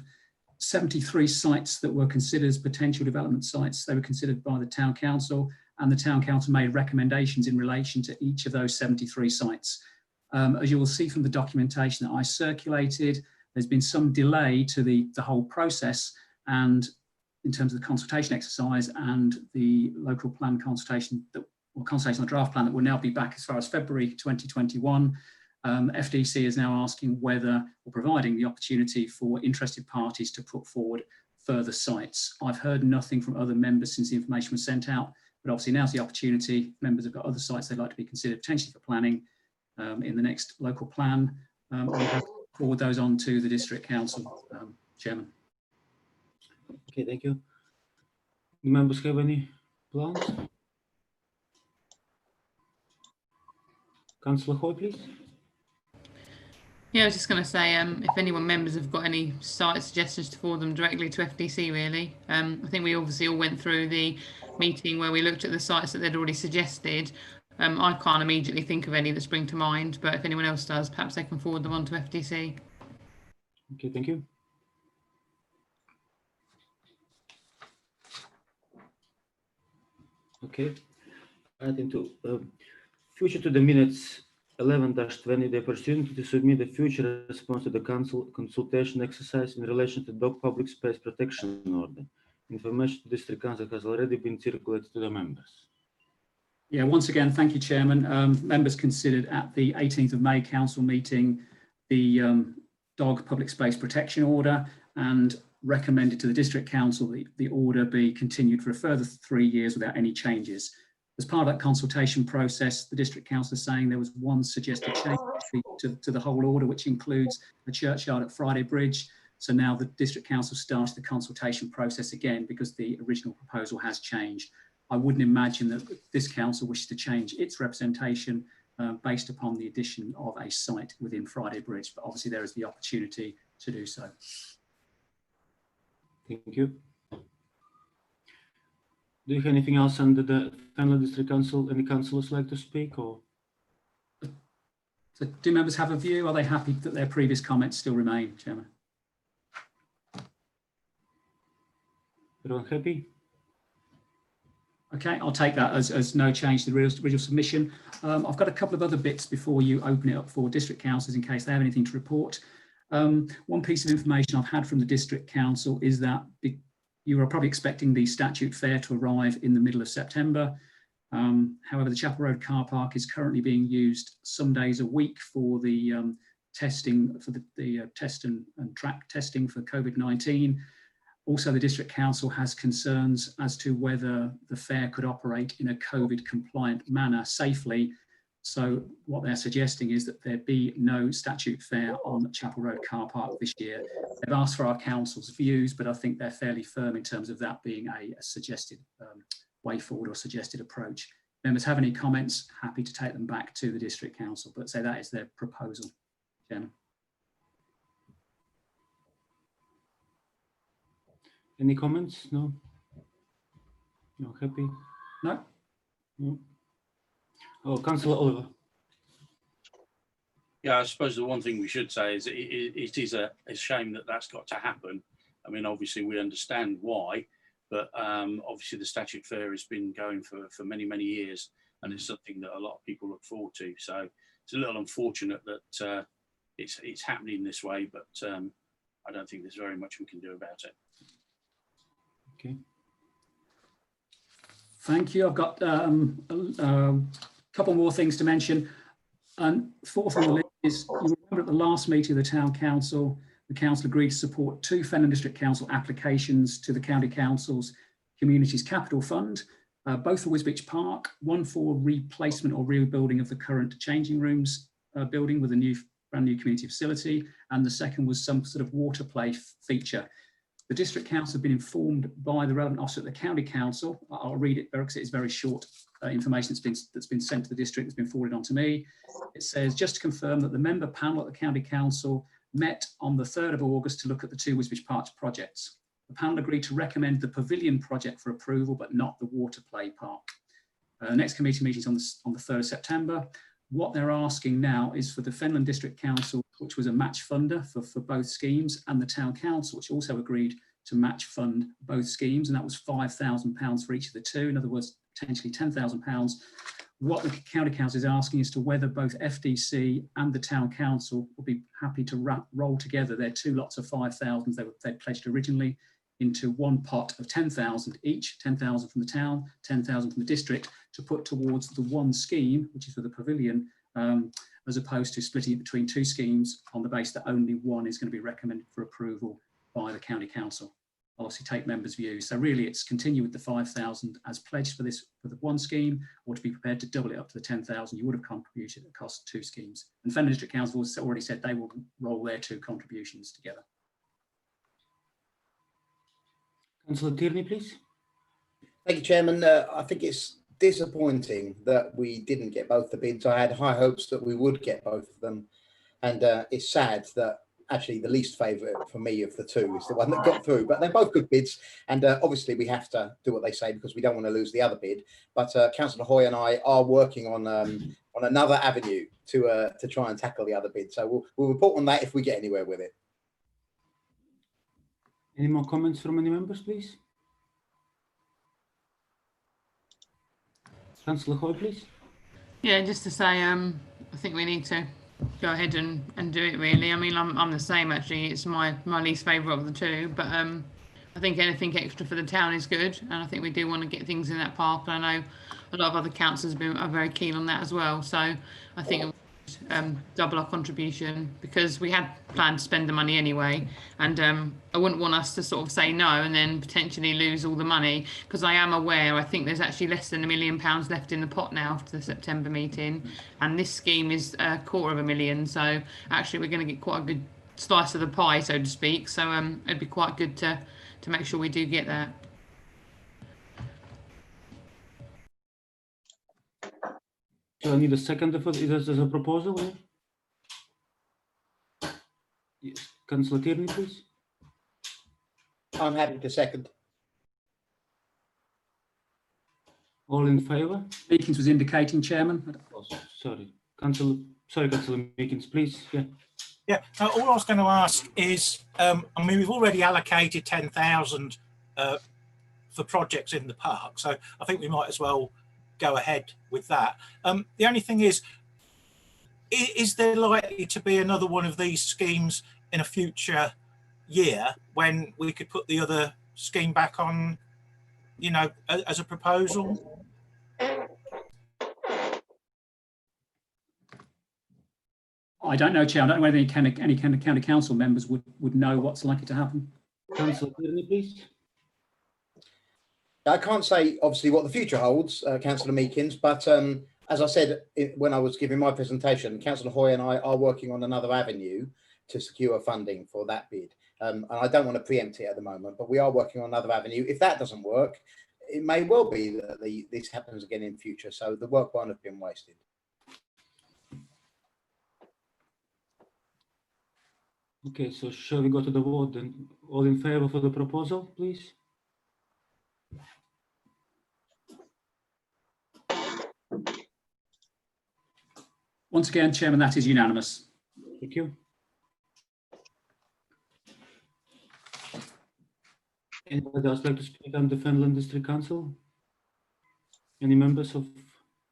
73 sites that were considered as potential development sites. They were considered by the Town Council, and the Town Council made recommendations in relation to each of those 73 sites. As you will see from the documentation that I circulated, there's been some delay to the whole process, and in terms of the consultation exercise and the local plan consultation, or consultation on the draft plan that will now be back as far as February 2021. FDC is now asking whether, or providing the opportunity for interested parties to put forward further sites. I've heard nothing from other members since the information was sent out, but obviously now's the opportunity. Members have got other sites they'd like to be considered potentially for planning in the next local plan. We'll have to forward those on to the District Council, Chairman. Okay, thank you. Do members have any plans? Councillor Hoy, please. Yeah, I was just going to say, if anyone members have got any site suggestions to forward them directly to FDC, really. I think we obviously all went through the meeting where we looked at the sites that they'd already suggested. I can't immediately think of any that spring to mind, but if anyone else does, perhaps they can forward them on to FDC. Okay, thank you. Okay, item 2. Future to the minutes 11-20, the opportunity to submit a future response to the council consultation exercise in relation to dog public space protection order. Information to district council has already been circulated to the members. Yeah, once again, thank you, Chairman. Members considered at the 18th of May council meeting the dog public space protection order and recommended to the district council the order be continued for a further 3 years without any changes. As part of that consultation process, the district council is saying there was one suggested change to the whole order, which includes the churchyard at Friday Bridge. So now the district council starts the consultation process again because the original proposal has changed. I wouldn't imagine that this council wishes to change its representation based upon the addition of a site within Friday Bridge, but obviously there is the opportunity to do so. Thank you. Do you have anything else under the Fenland District Council? Any councillors like to speak, or? So do members have a view? Are they happy that their previous comments still remain, Chairman? Everyone happy? Okay, I'll take that as no change to the original submission. I've got a couple of other bits before you open it up for district councils in case they have anything to report. One piece of information I've had from the district council is that you are probably expecting the statute fair to arrive in the middle of September. However, the Chapel Road car park is currently being used some days a week for the testing, for the test and track testing for COVID-19. Also, the district council has concerns as to whether the fair could operate in a COVID compliant manner safely. So what they're suggesting is that there be no statute fair on the Chapel Road car park this year. They've asked for our council's views, but I think they're fairly firm in terms of that being a suggested way forward or suggested approach. Members have any comments, happy to take them back to the district council, but say that is their proposal, Chairman. Any comments? No? No, happy? No? No. Oh, Councillor Oliver. Yeah, I suppose the one thing we should say is it is a shame that that's got to happen. I mean, obviously we understand why, but obviously the statute fair has been going for many, many years, and it's something that a lot of people look forward to. So it's a little unfortunate that it's happening this way, but I don't think there's very much we can do about it. Okay. Thank you. I've got a couple more things to mention. And fourth on the list is, you remember at the last meeting of the Town Council, the Council agreed to support 2 Fenland District Council applications to the County Council's Communities Capital Fund, both for Wisbech Park, one for replacement or rebuilding of the current changing rooms building with a brand new community facility, and the second was some sort of water play feature. The District Council have been informed by the relevant officer at the County Council. I'll read it because it's very short information that's been sent to the district, that's been forwarded on to me. It says, just to confirm that the member panel at the County Council met on the 3rd of August to look at the 2 Wisbech Park projects. The panel agreed to recommend the pavilion project for approval, but not the water play park. Next committee meeting is on the 3rd of September. What they're asking now is for the Fenland District Council, which was a match funder for both schemes, and the Town Council, which also agreed to match fund both schemes, and that was £5,000 for each of the 2. In other words, potentially £10,000. What the County Council is asking as to whether both FDC and the Town Council will be happy to roll together their 2 lots of 5,000 they'd pledged originally into one pot of 10,000 each, 10,000 from the town, 10,000 from the district, to put towards the one scheme, which is for the pavilion, as opposed to splitting it between 2 schemes on the basis that only one is going to be recommended for approval by the County Council. I'll obviously take members' views. So really it's continue with the 5,000 as pledged for the one scheme, or to be prepared to double it up to the 10,000 you would have contributed across 2 schemes. And Fenland District Council has already said they will roll their 2 contributions together. Councillor Tierney, please. Thank you, Chairman. I think it's disappointing that we didn't get both the bids. I had high hopes that we would get both of them. And it's sad that actually the least favourite for me of the two is the one that got through. But they're both good bids, and obviously we have to do what they say because we don't want to lose the other bid. But Councillor Hoy and I are working on another avenue to try and tackle the other bid. So we'll report on that if we get anywhere with it. Any more comments from any members, please? Councillor Hoy, please. Yeah, just to say, I think we need to go ahead and do it really. I mean, I'm the same actually. It's my least favourite of the two, but I think anything extra for the town is good, and I think we do want to get things in that park. And I know a lot of other councillors are very keen on that as well. So I think we should, double our contribution, because we had planned to spend the money anyway, and I wouldn't want us to sort of say no and then potentially lose all the money, because I am aware I think there's actually less than £1 million left in the pot now after the September meeting, and this scheme is £250,000, so actually we're going to get quite a good slice of the pie, so to speak. So it'd be quite good to make sure we do get that. So I need a second for it as a proposal. Yeah? Yes. Councillor Tierney, please. I'm happy to second. All in favour? Meekins was indicating, Chairman. Oh, sorry, Councillor Meekins, please. Yeah. Yeah. All I was going to ask is, I mean, we've already allocated 10,000 for projects in the park, so I think we might as well go ahead with that. The only thing is there likely to be another one of these schemes in a future year when we could put the other scheme back on, you know, as a proposal? I don't know, Chair. I don't know whether any county council members would know what's likely to happen. Councillor Tierney, please. I can't say obviously what the future holds, Councillor Meekins, but as I said when I was giving my presentation, Councillor Hoy and I are working on another avenue to secure funding for that bid. And I don't want to preempt it at the moment, but we are working on another avenue. If that doesn't work, it may well be that this happens again in future, so the work won't have been wasted. Okay, so shall we go to the vote then? All in favour for the proposal, please? Once again, Chairman, that is unanimous. Thank you. Anybody else like to speak on the Fenland District Council? Any members of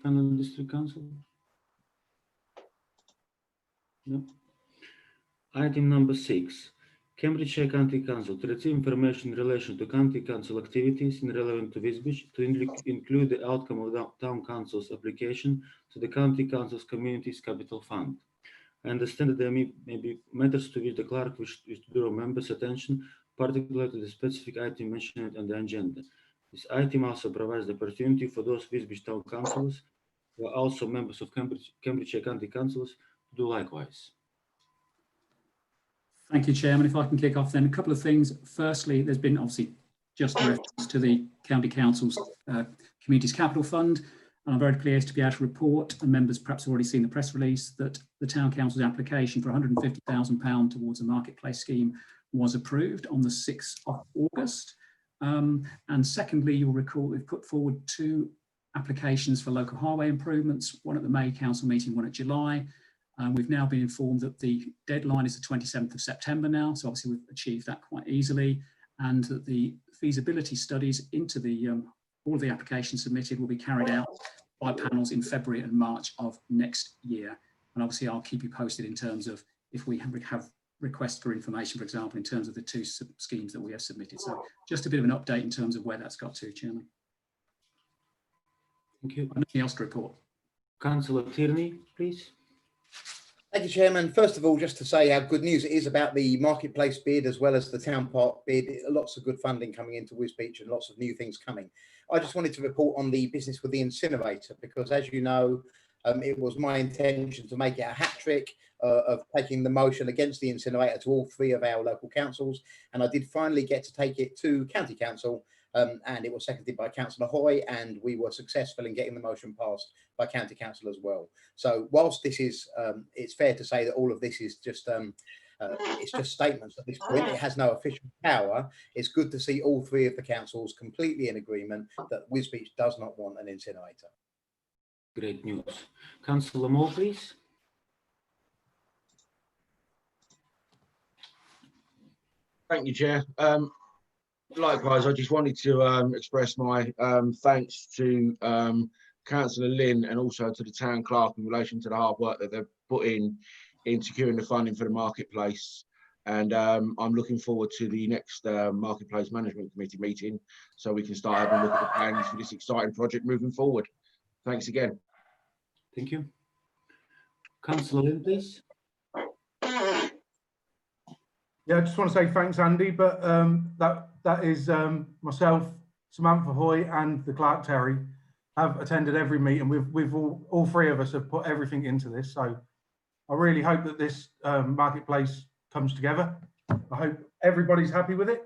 Fenland District Council? No. Item number 6. Cambridgeshire County Council to receive information in relation to County Council activities relevant to Wisbech, to include the outcome of the Town Council's application to the County Council's Communities Capital Fund. I understand that there may be matters to which the clerk wishes to draw members' attention, particularly to the specific item mentioned on the agenda. This item also provides the opportunity for those Wisbech Town Councillors who are also members of Cambridgeshire County Councils to do likewise. Thank you, Chairman. If I can kick off then, a couple of things. Firstly, there's been obviously just a reference to the County Council's Communities Capital Fund. And I'm very pleased to be able to report, and members perhaps have already seen the press release, that the Town Council's application for £150,000 towards a marketplace scheme was approved on the 6th of August. And secondly, you'll recall we've put forward 2 applications for local highway improvements, one at the May Council meeting, one at July. We've now been informed that the deadline is the 27th of September now, so obviously we've achieved that quite easily, and that the feasibility studies into the all of the applications submitted will be carried out by panels in February and March of next year. And obviously I'll keep you posted in terms of if we have requests for information, for example, in terms of the 2 schemes that we have submitted. So just a bit of an update in terms of where that's got to, Chairman. Thank you. Nothing else to report. Councillor Tierney, please. Thank you, Chairman. First of all, just to say how good news it is about the marketplace bid as well as the town park bid. Lots of good funding coming into Wisbech and lots of new things coming. I just wanted to report on the business with the incinerator because, as you know, it was my intention to make it a hat trick of taking the motion against the incinerator to all 3 of our local councils. And I did finally get to take it to County Council and it was seconded by Councillor Hoy, and we were successful in getting the motion passed by County Council as well. So whilst this is, it's fair to say that all of this is just it's just statements at this point. It has no official power. It's good to see all three of the councils completely in agreement that Wisbech does not want an incinerator. Great news. Councillor Moore, please. Thank you, Chair. Likewise, I just wanted to express my thanks to Councillor Lynn and also to the Town Clerk in relation to the hard work that they've put in securing the funding for the marketplace. And I'm looking forward to the next Marketplace Management Committee meeting so we can start having a look at the plans for this exciting project moving forward. Thanks again. Thank you. Councillor Lynn, please. Yeah, I just want to say thanks, Andy, but that is myself, Samantha Hoy and the clerk Terry have attended every meeting. We've all three of us have put everything into this. So I really hope that this marketplace comes together. I hope everybody's happy with it.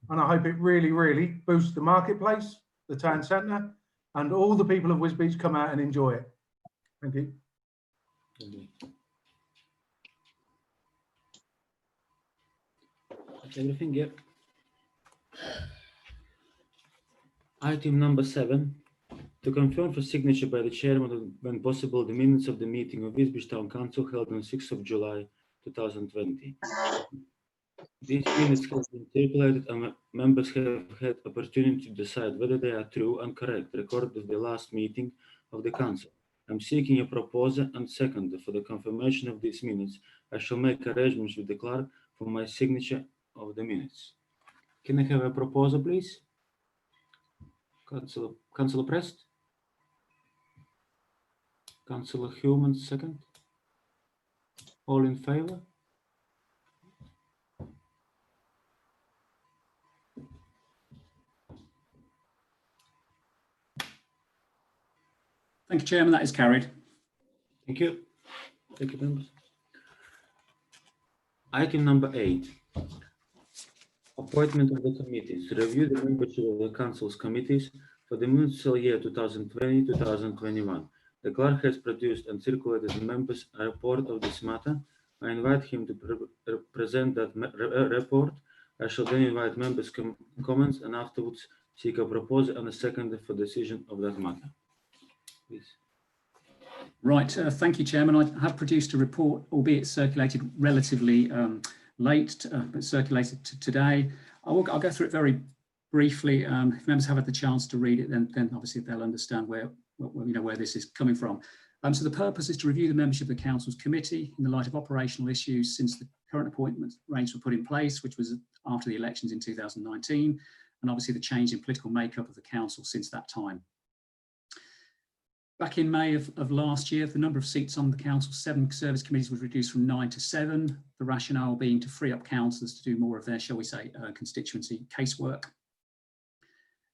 And I hope it really, really boosts the marketplace, the town centre, and all the people of Wisbech come out and enjoy it. Thank you. That's everything, yep. Item number 7, to confirm for signature by the chairman when possible the minutes of the meeting of Wisbech Town Council held on 6th of July 2020. These minutes have been circulated and members have had opportunity to decide whether they are true and correct, recorded at the last meeting of the council. I'm seeking a proposer and seconder for the confirmation of these minutes. I shall make arrangements with the clerk for my signature of the minutes. Can I have a proposer, please? Councillor Prest? Councillor Human, second. All in favour? Thank you, Chairman. That is carried. Thank you. Thank you, members. Item number 8. Appointment of the committees. Review the membership of the council's committees for the municipal year 2020-2021. The clerk has produced and circulated the members' report of this matter. I invite him to present that report. I shall then invite members' comments and afterwards seek a proposal and a seconder for decision of that matter. Please. Right, thank you, Chairman. I have produced a report, albeit circulated relatively late, but circulated today. I'll go through it very briefly. If members have had the chance to read it, then obviously they'll understand where this is coming from. So the purpose is to review the membership of the council's committee in the light of operational issues since the current appointment range were put in place, which was after the elections in 2019, and obviously the change in political makeup of the council since that time. Back in May of last year, the number of seats on the council's 7 service committees was reduced from 9 to 7, the rationale being to free up councillors to do more of their, shall we say, constituency casework.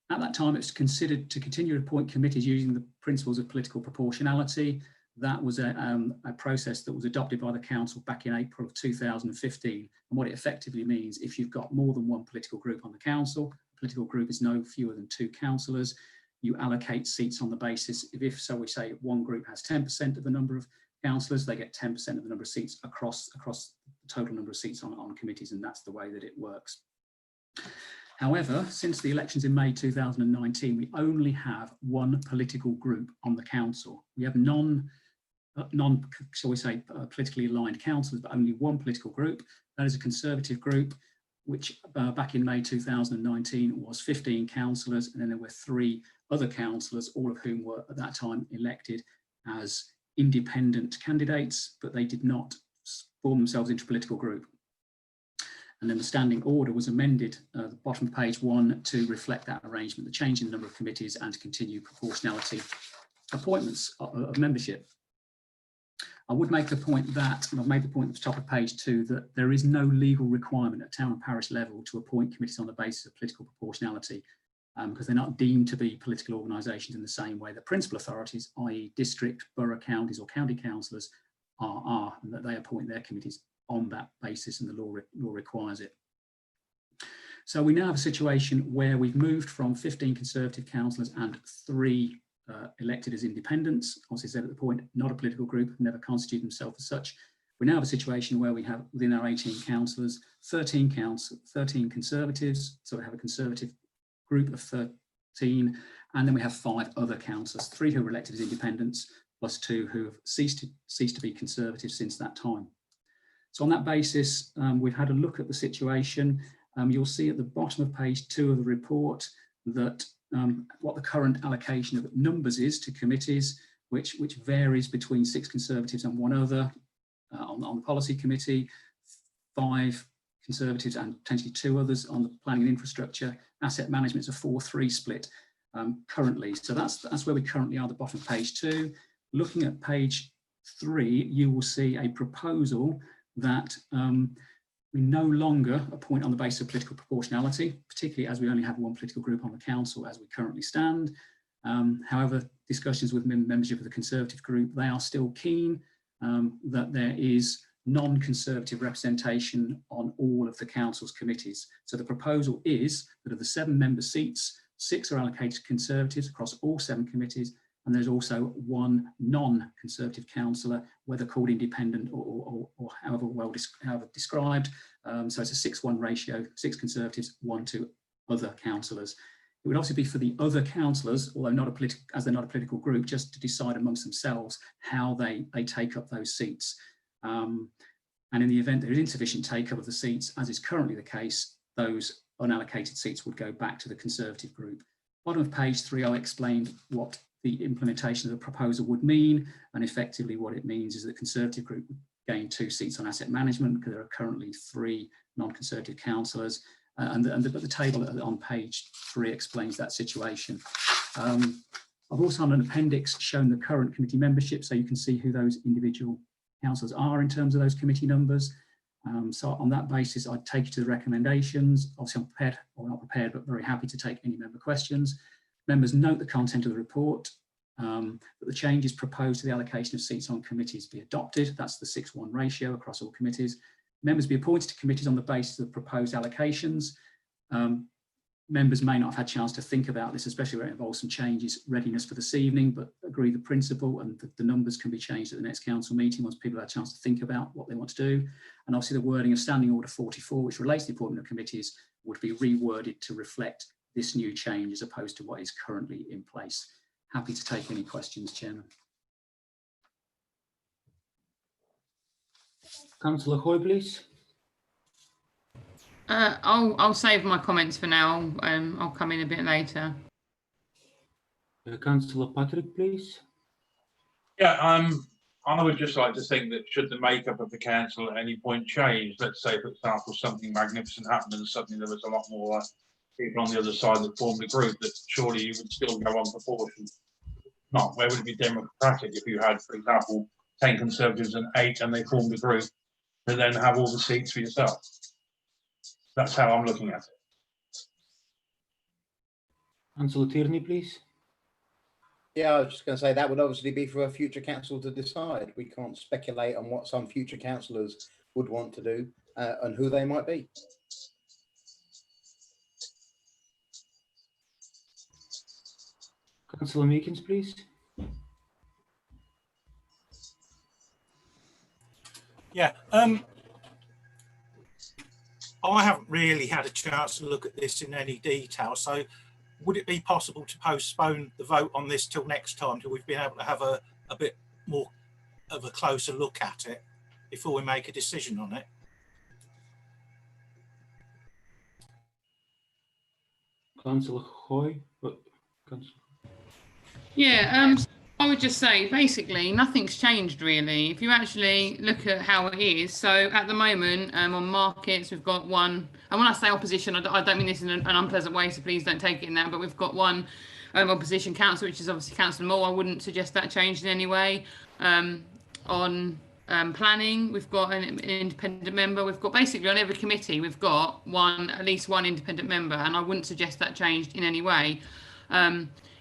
At that time, it was considered to continue to appoint committees using the principles of political proportionality. That was a process that was adopted by the council back in April of 2015. And what it effectively means, if you've got more than one political group on the council, a political group is no fewer than 2 councillors, you allocate seats on the basis, if so we say one group has 10% of the number of councillors, they get 10% of the number of seats across the total number of seats on committees, and that's the way that it works. However, since the elections in May 2019, we only have one political group on the council. We have shall we say, politically aligned councillors, but only one political group. That is a Conservative group, which back in May 2019 was 15 councillors, and then there were 3 other councillors, all of whom were at that time elected as independent candidates, but they did not form themselves into a political group. And then the standing order was amended at the bottom of page 1 to reflect that arrangement, the change in the number of committees and to continue proportionality appointments of membership. I would make the point that, and I've made the point at the top of page 2, that there is no legal requirement at town and parish level to appoint committees on the basis of political proportionality, because they're not deemed to be political organisations in the same way that principal authorities, i.e. district, borough counties or county councillors are, and that they appoint their committees on that basis, and the law requires it. So we now have a situation where we've moved from 15 Conservative councillors and 3 elected as independents. Obviously said at the point, not a political group, never constitute themselves as such. We now have a situation where we have within our 18 councillors, 13 Conservatives. So we have a Conservative group of 13, and then we have 5 other councillors, 3 who were elected as independents, plus 2 who have ceased to be Conservative since that time. So on that basis, we've had a look at the situation. You'll see at the bottom of page 2 of the report that what the current allocation of numbers is to committees, which varies between 6 Conservatives and 1 other on the policy committee, 5 Conservatives and potentially 2 others on the planning and infrastructure. Asset management is a 4-3 split currently. So that's where we currently are at the bottom of page 2. Looking at page 3, you will see a proposal that we no longer appoint on the basis of political proportionality, particularly as we only have 1 political group on the council as we currently stand. However, discussions with membership of the Conservative group, they are still keen that there is non-Conservative representation on all of the council's committees. So the proposal is that of the 7 member seats, 6 are allocated to Conservatives across all 7 committees, and there's also 1 non-Conservative councillor, whether called independent or however described. So it's a 6-1 ratio, 6 Conservatives, 1 to other councillors. It would also be for the other councillors, although as they're not a political group, just to decide amongst themselves how they take up those seats. And in the event there is insufficient take-up of the seats, as is currently the case, those unallocated seats would go back to the Conservative group. Bottom of page 3, I'll explain what the implementation of the proposal would mean, and effectively what it means is that the Conservative group would gain 2 seats on asset management because there are currently 3 non-Conservative councillors, but the table on page 3 explains that situation. I've also on an appendix shown the current committee membership, so you can see who those individual councillors are in terms of those committee numbers. So on that basis, I'd take you to the recommendations. Obviously, I'm prepared, or not prepared, but very happy to take any member questions. Members note the content of the report, that the changes proposed to the allocation of seats on committees be adopted. That's the 6-1 ratio across all committees. Members be appointed to committees on the basis of proposed allocations. Members may not have had a chance to think about this, especially where it involves some changes, readiness for this evening, but agree the principle, and the numbers can be changed at the next council meeting once people have had a chance to think about what they want to do. And obviously the wording of Standing Order 44, which relates to the appointment of committees, would be reworded to reflect this new change as opposed to what is currently in place. Happy to take any questions, Chairman. Councillor Hoy, please. I'll save my comments for now. I'll come in a bit later. Councillor Patrick, please. Yeah, I would just like to think that should the makeup of the council at any point change, let's say, for example, something magnificent happened and suddenly there was a lot more people on the other side that formed a group, that surely you would still go on proportion. Not where would it be democratic if you had, for example, 10 Conservatives and 8 and they formed a group to then have all the seats for yourself? That's how I'm looking at it. Councillor Tierney, please. Yeah, I was just going to say that would obviously be for a future council to decide. We can't speculate on what some future councillors would want to do and who they might be. Councillor Meekins, please. Yeah, I haven't really had a chance to look at this in any detail, so would it be possible to postpone the vote on this till next time, till we've been able to have a bit more of a closer look at it before we make a decision on it? Councillor Hoy. Yeah, I would just say basically nothing's changed really. If you actually look at how it is, so at the moment on markets we've got 1, and when I say opposition, I don't mean this in an unpleasant way, so please don't take it in that, but we've got 1 opposition councillor, which is obviously Councillor Moore. I wouldn't suggest that changed in any way. On planning, we've got an independent member. We've got basically on every committee we've got at least one independent member, and I wouldn't suggest that changed in any way.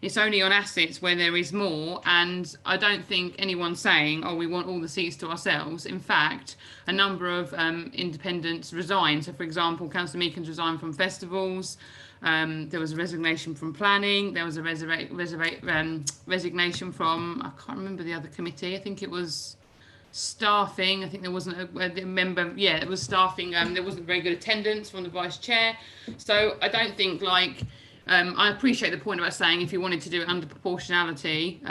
It's only on assets where there is more, and I don't think anyone's saying, oh, we want all the seats to ourselves. In fact, a number of independents resigned. So, for example, Councillor Meekins resigned from festivals. There was a resignation from planning. There was a resignation from, I can't remember the other committee. I think it was staffing. I think there wasn't a member. Yeah, it was staffing. There wasn't very good attendance from the vice chair. So I don't think I appreciate the point about saying if you wanted to do it under proportionality,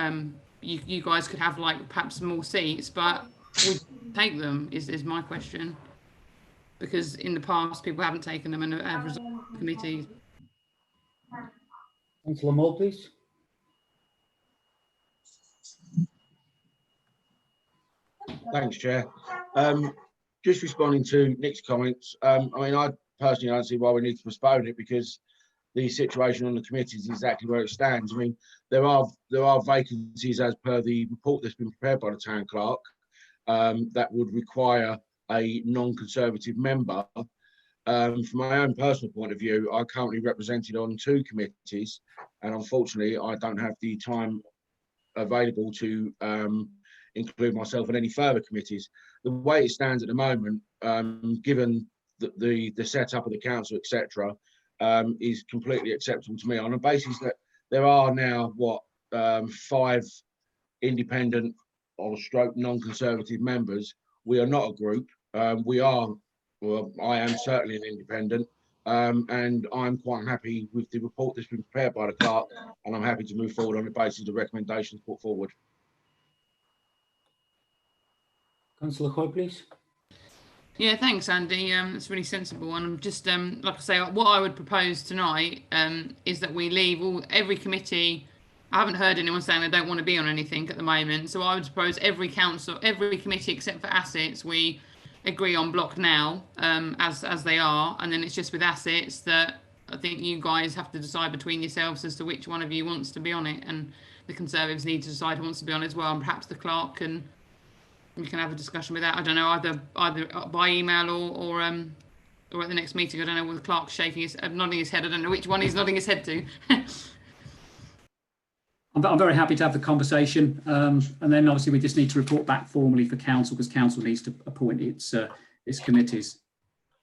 you guys could have perhaps more seats, but would you take them is my question. Because in the past people haven't taken them and have resigned from committees. Councillor Moore, please. Thanks, Chair. Just responding to Nick's comments. I mean, I personally don't see why we need to postpone it, because the situation on the committees is exactly where it stands. I mean, there are vacancies as per the report that's been prepared by the town clerk that would require a non-conservative member. From my own personal point of view, I'm currently represented on 2 committees, and unfortunately, I don't have the time available to include myself in any further committees. The way it stands at the moment, given the setup of the council, etc., is completely acceptable to me, on the basis that there are now 5 independent or stroke non-conservative members. We are not a group. I am certainly an independent, and I'm quite happy with the report that's been prepared by the clerk, and I'm happy to move forward on the basis of the recommendations put forward. Councillor Hoy, please. Yeah, thanks, Andy. It's really sensible. And I'm just, like I say, what I would propose tonight is that we leave every committee. I haven't heard anyone saying they don't want to be on anything at the moment. So I would propose every committee except for assets, we agree on block now as they are. And then it's just with assets that I think you guys have to decide between yourselves as to which one of you wants to be on it. And the Conservatives need to decide who wants to be on it as well. And perhaps the clerk can... We can have a discussion with that. I don't know, either by email or at the next meeting. I don't know, with the clerk nodding his head. I don't know which one he's nodding his head to. I'm very happy to have the conversation, and then obviously we just need to report back formally for council, because council needs to appoint its committees.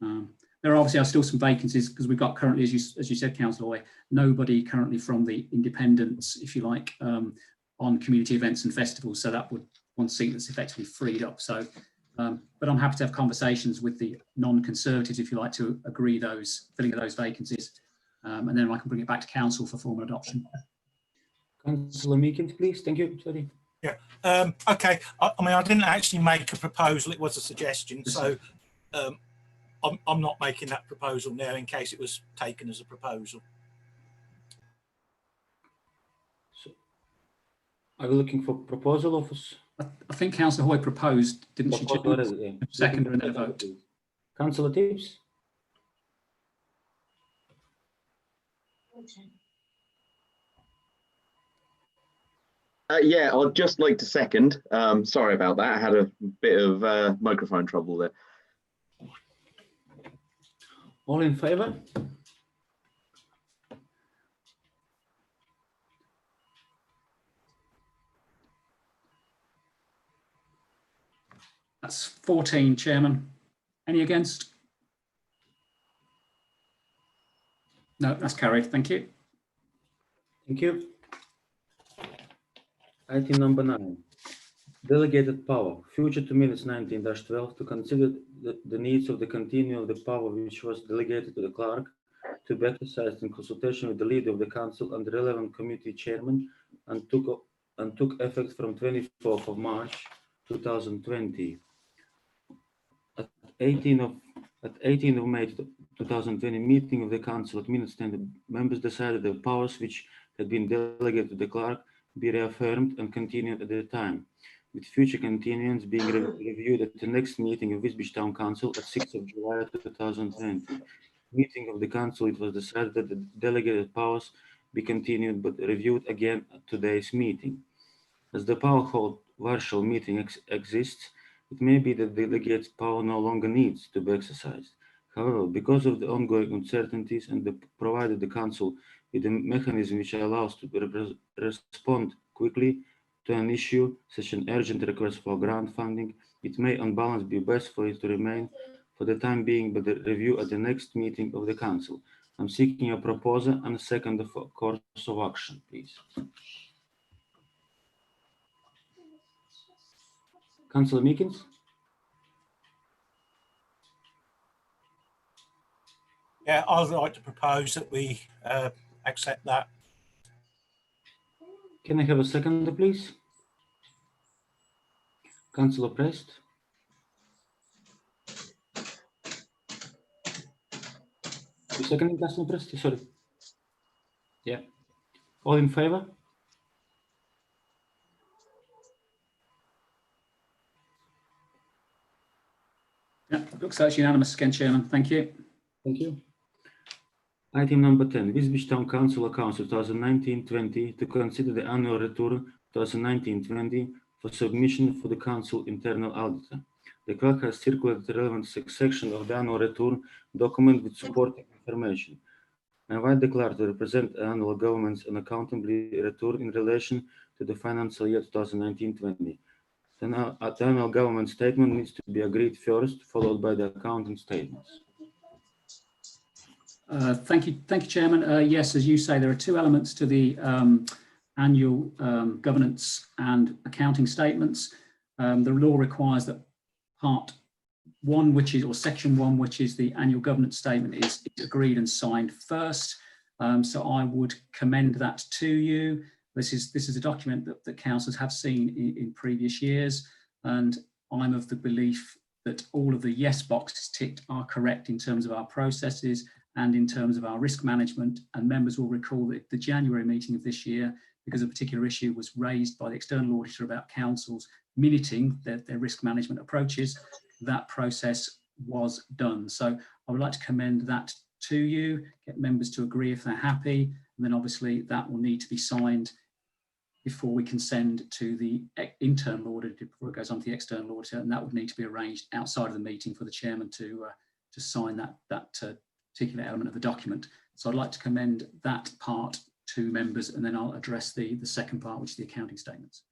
There obviously are still some vacancies, because we've got currently, as you said, Councillor Hoy, nobody currently from the independents, if you like, on community events and festivals. So that would one seat that's effectively freed up. So, but I'm happy to have conversations with the non-conservatives, if you like, to agree filling of those vacancies, and then I can bring it back to council for formal adoption. Councillor Meekins, please. Thank you. Sorry. Yeah. Okay. I mean, I didn't actually make a proposal. It was a suggestion. So I'm not making that proposal now in case it was taken as a proposal. So, are you looking for proposal of us? I think Councillor Hoy proposed, didn't she? Yeah. Second and then a vote. Councillor Tibbs? Yeah, I'd just like to second. Sorry about that. I had a bit of microphone trouble there. All in favour? That's 14, Chairman. Any against? No, that's carried. Thank you. Thank you. Item number 9. Delegated power. Future to minutes 19-12 to consider the needs of the continuum of the power which was delegated to the clerk to be exercised in consultation with the leader of the council and the relevant committee chairman and took effect from 24th of March 2020. At 18th of May 2020 meeting of the council at minutes 10, the members decided the powers which had been delegated to the clerk be reaffirmed and continued at the time, with future continuance being reviewed at the next meeting of Wisbech Town Council at 6th of July 2020. Meeting of the council, it was decided that the delegated powers be continued but reviewed again at today's meeting. As the power hold virtual meeting exists, it may be that delegated power no longer needs to be exercised. However, because of the ongoing uncertainties and provided the council with a mechanism which allows to respond quickly to an issue, such an urgent request for grant funding, it may on balance be best for it to remain for the time being, but the review at the next meeting of the Council. I'm seeking a proposal and a second course of action, please. Councillor Meekins? Yeah, I would like to propose that we accept that. Can I have a second, please? Councillor Prest? You seconding, Councillor Prest? Sorry. Yeah. All in favor? Yeah, looks like it's unanimous again, Chairman. Thank you. Thank you. Item number 10, Wisbech Town Council accounts 2019-20 to consider the annual return 2019-20 for submission for the Council internal auditor. The clerk has circulated the relevant section of the annual return document with supporting information. I invite the clerk to represent annual government's and accountability return in relation to the financial year 2019-20. The annual government statement needs to be agreed first, followed by the accounting statements. Thank you, Chairman. Yes, as you say, there are two elements to the annual governance and accounting statements. The law requires that part one, which is, or section one, which is the annual governance statement, is agreed and signed first. So I would commend that to you. This is a document that councils have seen in previous years, and I'm of the belief that all of the yes boxes ticked are correct in terms of our processes and in terms of our risk management. And members will recall that the January meeting of this year, because a particular issue was raised by the external auditor about councils minuting their risk management approaches, that process was done. So I would like to commend that to you, get members to agree if they're happy, and then obviously that will need to be signed before we can send to the internal auditor, before it goes on to the external auditor, and that would need to be arranged outside of the meeting for the chairman to sign that particular element of the document. So I'd like to commend that part to members, and then I'll address the second part, which is the accounting statements.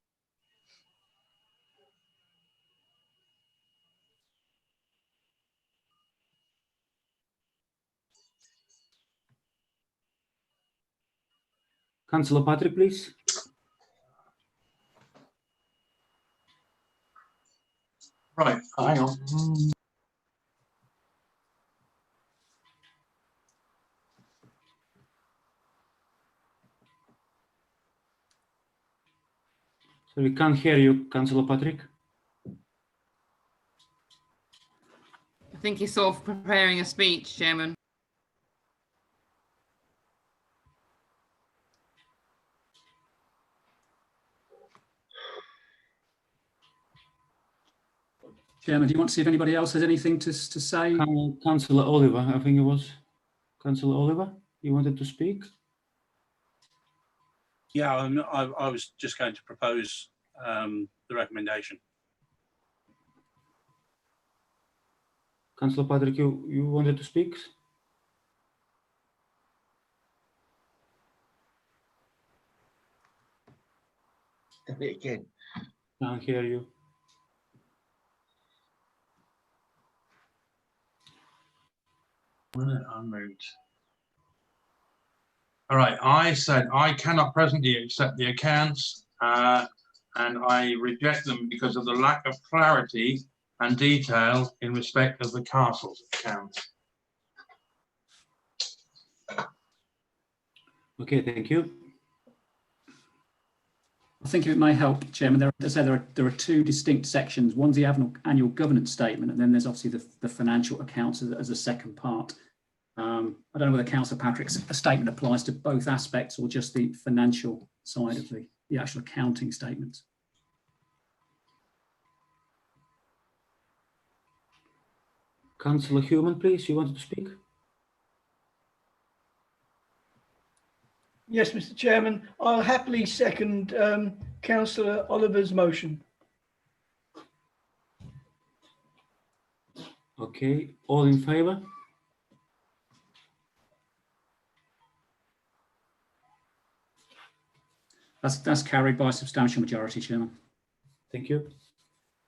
Councillor Patrick, please. Right, hang on. So we can't hear you, Councillor Patrick. I think he's sort of preparing a speech, Chairman. Chairman, do you want to see if anybody else has anything to say? Councillor Oliver, I think it was. Councillor Oliver, you wanted to speak? Yeah, I was just going to propose the recommendation. Councillor Patrick, you wanted to speak? Again. Can't hear you. Unmoved. All right, I said I cannot presently accept the accounts and I reject them because of the lack of clarity and detail in respect of the castle's accounts. Okay, thank you. I think it may help, Chairman. There are two distinct sections. One's the annual governance statement, and then there's obviously the financial accounts as a second part. I don't know whether Councillor Patrick's statement applies to both aspects or just the financial side of the actual accounting statements. Councillor Human, please, you wanted to speak? Yes, Mr. Chairman, I'll happily second Councillor Oliver's motion. Okay, all in favour? That's carried by a substantial majority, Chairman. Thank you.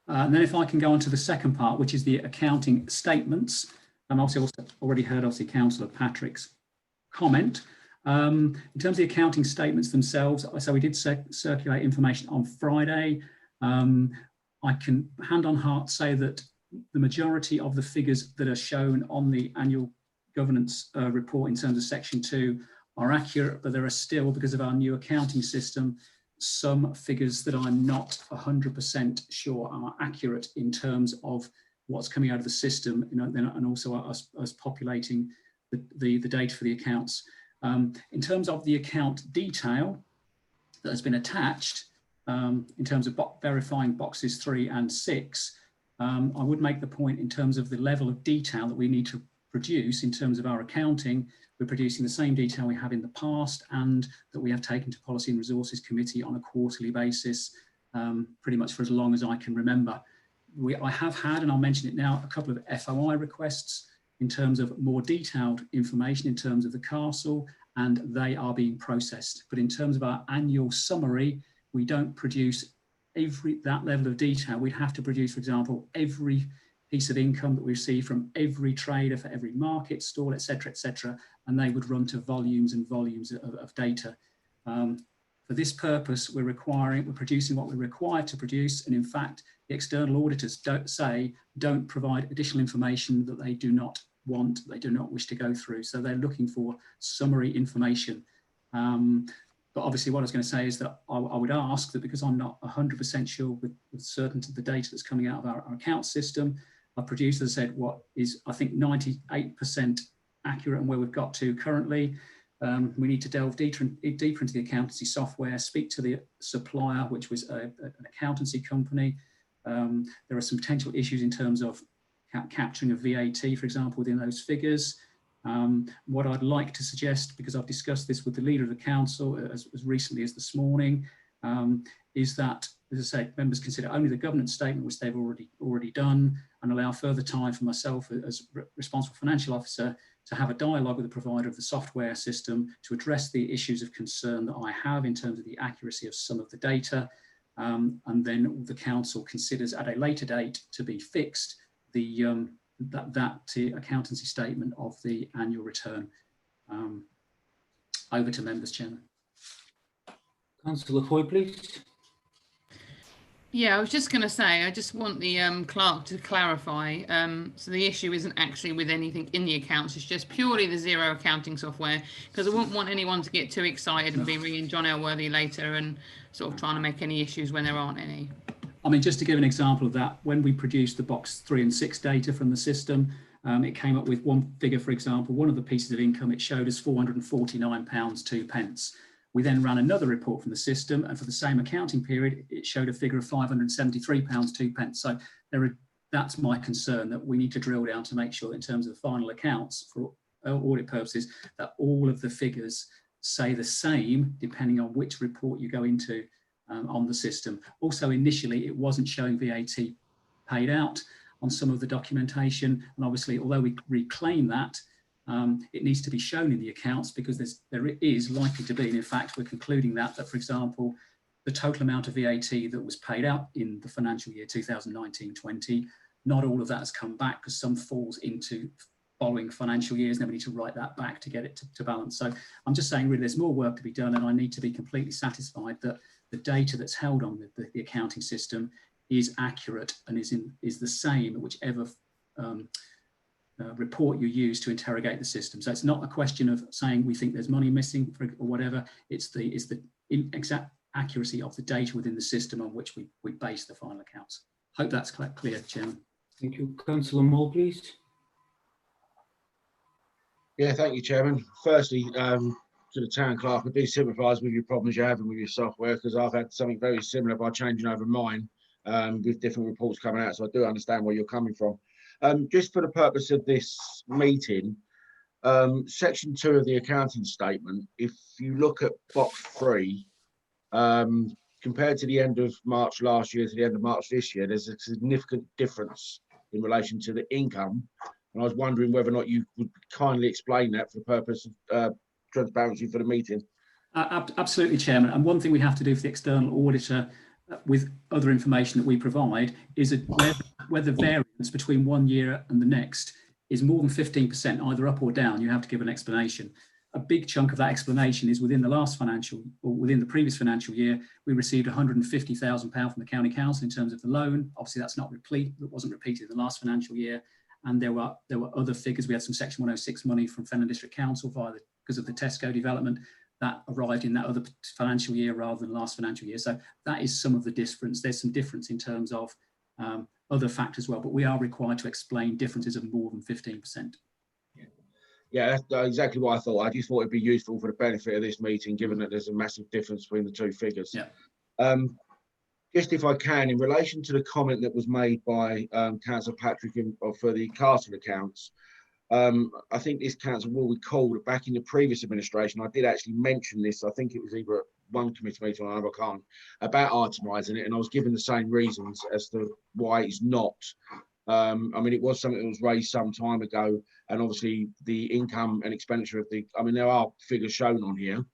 And then if I can go on to the second part, which is the accounting statements, and also already heard obviously Councillor Patrick's comment. In terms of the accounting statements themselves, so we did circulate information on Friday. I can hand on heart say that the majority of the figures that are shown on the annual governance report in terms of section 2 are accurate, but there are still, because of our new accounting system, some figures that I'm not 100% sure are accurate in terms of what's coming out of the system, and also us populating the data for the accounts. In terms of the account detail that has been attached, in terms of verifying boxes 3 and 6, I would make the point in terms of the level of detail that we need to produce in terms of our accounting. We're producing the same detail we have in the past and that we have taken to Policy and Resources Committee on a quarterly basis, pretty much for as long as I can remember. I have had, and I'll mention it now, a couple of FOI requests in terms of more detailed information in terms of the castle, and they are being processed. But in terms of our annual summary, we don't produce that level of detail. We'd have to produce, for example, every piece of income that we receive from every trader for every market stall, etc., and they would run to volumes and volumes of data. For this purpose, we're producing what we're required to produce, and in fact, the external auditors don't provide additional information that they do not want, they do not wish to go through. So they're looking for summary information. But obviously what I was going to say is that I would ask that, because I'm not 100% sure with certainty of the data that's coming out of our account system, our producer said what is, I think, 98% accurate and where we've got to currently. We need to delve deeper into the accountancy software, speak to the supplier, which was an accountancy company. There are some potential issues in terms of capturing of VAT, for example, within those figures. What I'd like to suggest, because I've discussed this with the leader of the council as recently as this morning, is that, as I say, members consider only the governance statement, which they've already done, and allow further time for myself as responsible financial officer to have a dialogue with the provider of the software system to address the issues of concern that I have in terms of the accuracy of some of the data. And then the council considers at a later date to be fixed that accountancy statement of the annual return. Over to members, Chairman. Councillor Foy, please. Yeah, I was just going to say, I just want the clerk to clarify. So the issue isn't actually with anything in the accounts, it's just purely the zero accounting software, because I wouldn't want anyone to get too excited and be ringing John Elworthy later and sort of trying to make any issues when there aren't any. I mean, just to give an example of that, when we produced the box 3 and 6 data from the system, it came up with one figure, for example, one of the pieces of income, it showed us £449.02. We then ran another report from the system, and for the same accounting period, it showed a figure of £573.02. So that's my concern, that we need to drill down to make sure, in terms of the final accounts for audit purposes, that all of the figures say the same, depending on which report you go into on the system. Also, initially, it wasn't showing VAT paid out on some of the documentation, and obviously, although we reclaim that, it needs to be shown in the accounts, because there is likely to be, and in fact, we're concluding that, for example, the total amount of VAT that was paid out in the financial year 2019-20, not all of that has come back, because some falls into following financial years, and then we need to write that back to get it to balance. So I'm just saying, really, there's more work to be done, and I need to be completely satisfied that the data that's held on the accounting system is accurate and is the same, whichever report you use to interrogate the system. So it's not a question of saying we think there's money missing or whatever. It's the exact accuracy of the data within the system on which we base the final accounts. Hope that's clear, Chairman. Thank you. Councillor Moore, please. Yeah, thank you, Chairman. Firstly, to the town clerk, I do sympathise with your problems you're having with your software, because I've had something very similar by changing over mine with different reports coming out. So I do understand where you're coming from. Just for the purpose of this meeting, section 2 of the accounting statement, if you look at box 3, compared to the end of March last year to the end of March this year, there's a significant difference in relation to the income. And I was wondering whether or not you would kindly explain that for the purpose of transparency for the meeting. Absolutely, Chairman. And one thing we have to do for the external auditor with other information that we provide is whether variance between 1 year and the next is more than 15%, either up or down, you have to give an explanation. A big chunk of that explanation is within the previous financial year, we received £150,000 from the County Council in terms of the loan. Obviously, that wasn't repeated in the last financial year. And there were other figures. We had some Section 106 money from Fenland District Council because of the Tesco development that arrived in that other financial year rather than last financial year. So that is some of the difference. There's some difference in terms of other factors as well, but we are required to explain differences of more than 15%. Yeah, that's exactly what I thought. I just thought it'd be useful for the benefit of this meeting, given that there's a massive difference between the two figures. Yeah. Just if I can, in relation to the comment that was made by Councillor Patrick for the castle accounts, I think this council will recall that back in the previous administration, I did actually mention this. I think it was either at one committee meeting or another, I can't, about itemising it, and I was given the same reasons as to why it's not. I mean, it was something that was raised some time ago, and obviously the income and expenditure of there are figures shown on here,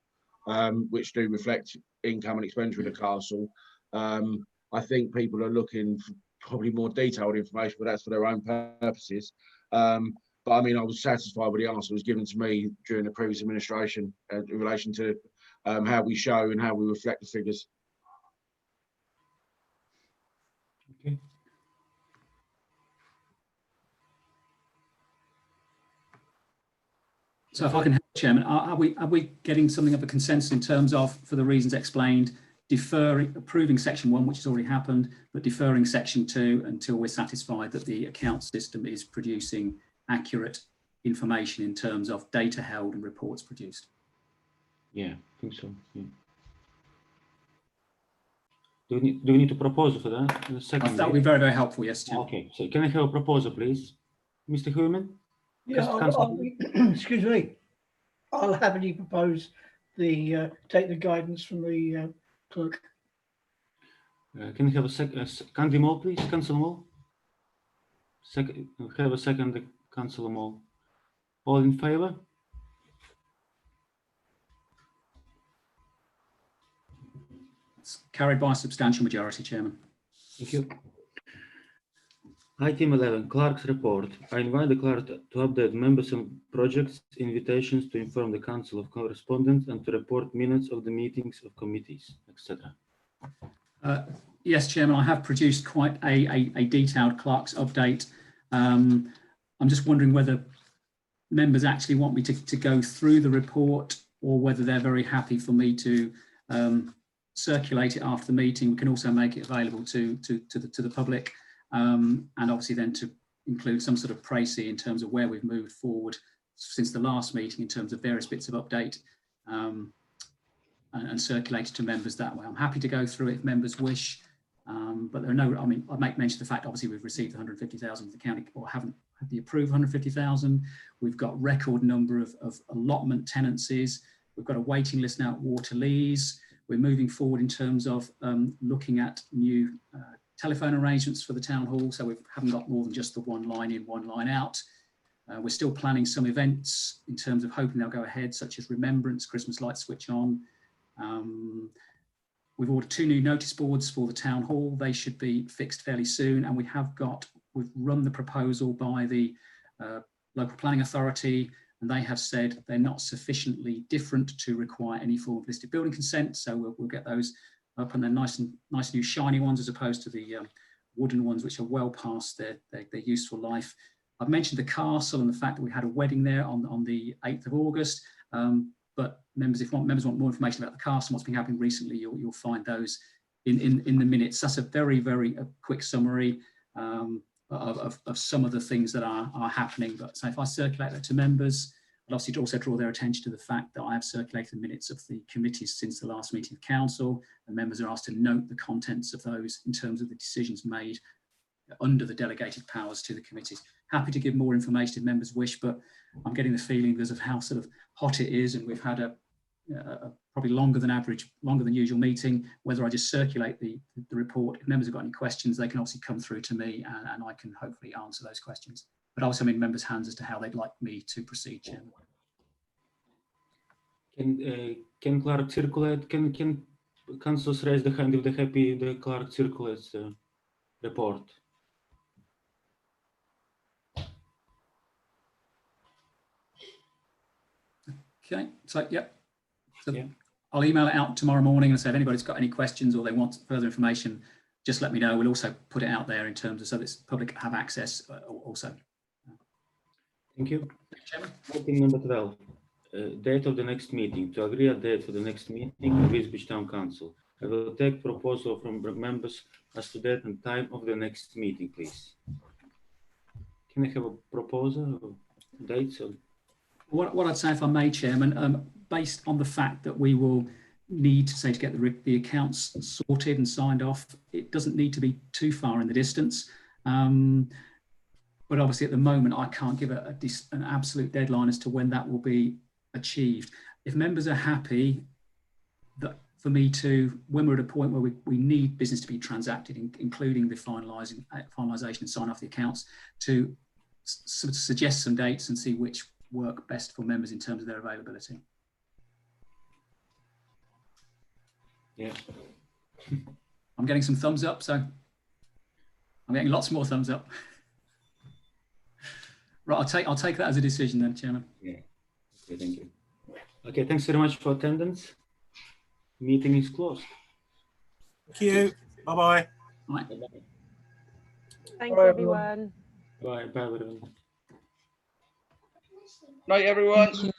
which do reflect income and expenditure of the castle. I think people are looking for probably more detailed information, but that's for their own purposes. But I mean, I was satisfied with the answer that was given to me during the previous administration in relation to how we show and how we reflect the figures. Okay. So if I can help, Chairman, are we getting something of a consensus in terms of, for the reasons explained, approving Section 1, which has already happened, but deferring Section 2 until we're satisfied that the account system is producing accurate information in terms of data held and reports produced? Yeah, I think so. Yeah. Do we need to propose for that? That would be very, very helpful, yes, Chairman. Okay, so can I have a proposal, please? Mr. Human? Yeah, excuse me. I'll happily propose take the guidance from the clerk. Can I have a second? Candy Moore, please. Councillor Moore. Have a second, Councillor Moore. All in favour? It's carried by a substantial majority, Chairman. Thank you. Item 11, Clerk's report. I invite the clerk to update members on projects, invitations to inform the Council of Correspondence, and to report minutes of the meetings of committees, etc. Yes, Chairman, I have produced quite a detailed clerk's update. I'm just wondering whether members actually want me to go through the report, or whether they're very happy for me to circulate it after the meeting. We can also make it available to the public. And obviously then to include some sort of précis in terms of where we've moved forward since the last meeting in terms of various bits of update, and circulate it to members that way. I'm happy to go through it if members wish, but there are no, I mean, I make mention of the fact, obviously we've received 150,000 of the county, or haven't had the approved 150,000. We've got record number of allotment tenancies. We've got a waiting list now at Waterleys. We're moving forward in terms of looking at new telephone arrangements for the town hall, so we haven't got more than just the one line in, one line out. We're still planning some events in terms of hoping they'll go ahead, such as Remembrance, Christmas light switch on. We've ordered 2 new notice boards for the town hall. They should be fixed fairly soon, and we've run the proposal by the local planning authority, and they have said they're not sufficiently different to require any form of listed building consent, so we'll get those up, and they're nice new shiny ones, as opposed to the wooden ones, which are well past their useful life. I've mentioned the castle and the fact that we had a wedding there on the 8th of August, but members want more information about the castle and what's been happening recently, you'll find those in the minutes. That's a very, very quick summary of some of the things that are happening. But so if I circulate that to members, I'd obviously also draw their attention to the fact that I have circulated minutes of the committees since the last meeting of council, and members are asked to note the contents of those in terms of the decisions made under the delegated powers to the committees. Happy to give more information if members wish, but I'm getting the feeling because of how sort of hot it is, and we've had a probably longer than usual meeting, whether I just circulate the report. If members have got any questions, they can obviously come through to me, and I can hopefully answer those questions. But also I'm in members' hands as to how they'd like me to proceed, Chairman. Can clerk circulate? Can councillors raise the hand if they're happy the clerk circulates the report? Okay, so yeah. So Yeah. I'll email it out tomorrow morning and say if anybody's got any questions or they want further information, just let me know. We'll also put it out there in terms of so that the public have access also. Thank you. Chairman. Item number 12. Date of the next meeting. To agree a date for the next meeting of Wisbech Town Council. I will take proposal from members as to date and time of the next meeting, please. Can I have a proposal or dates? Or... What I'd say, if I may, Chairman, based on the fact that we will need to get the accounts sorted and signed off, it doesn't need to be too far in the distance. But obviously at the moment, I can't give an absolute deadline as to when that will be achieved. If members are happy that for me to, when we're at a point where we need business to be transacted, including the finalisation and sign off the accounts, to suggest some dates and see which work best for members in terms of their availability. Yeah. I'm getting some thumbs up, so I'm getting lots more thumbs up. Right, I'll take that as a decision then, Chairman. Yeah. Okay, thank you. Okay, thanks very much for attendance. Meeting is closed. Thank you. Bye-bye. Bye. Thank you, everyone. Bye. Bye, everyone. Night, everyone.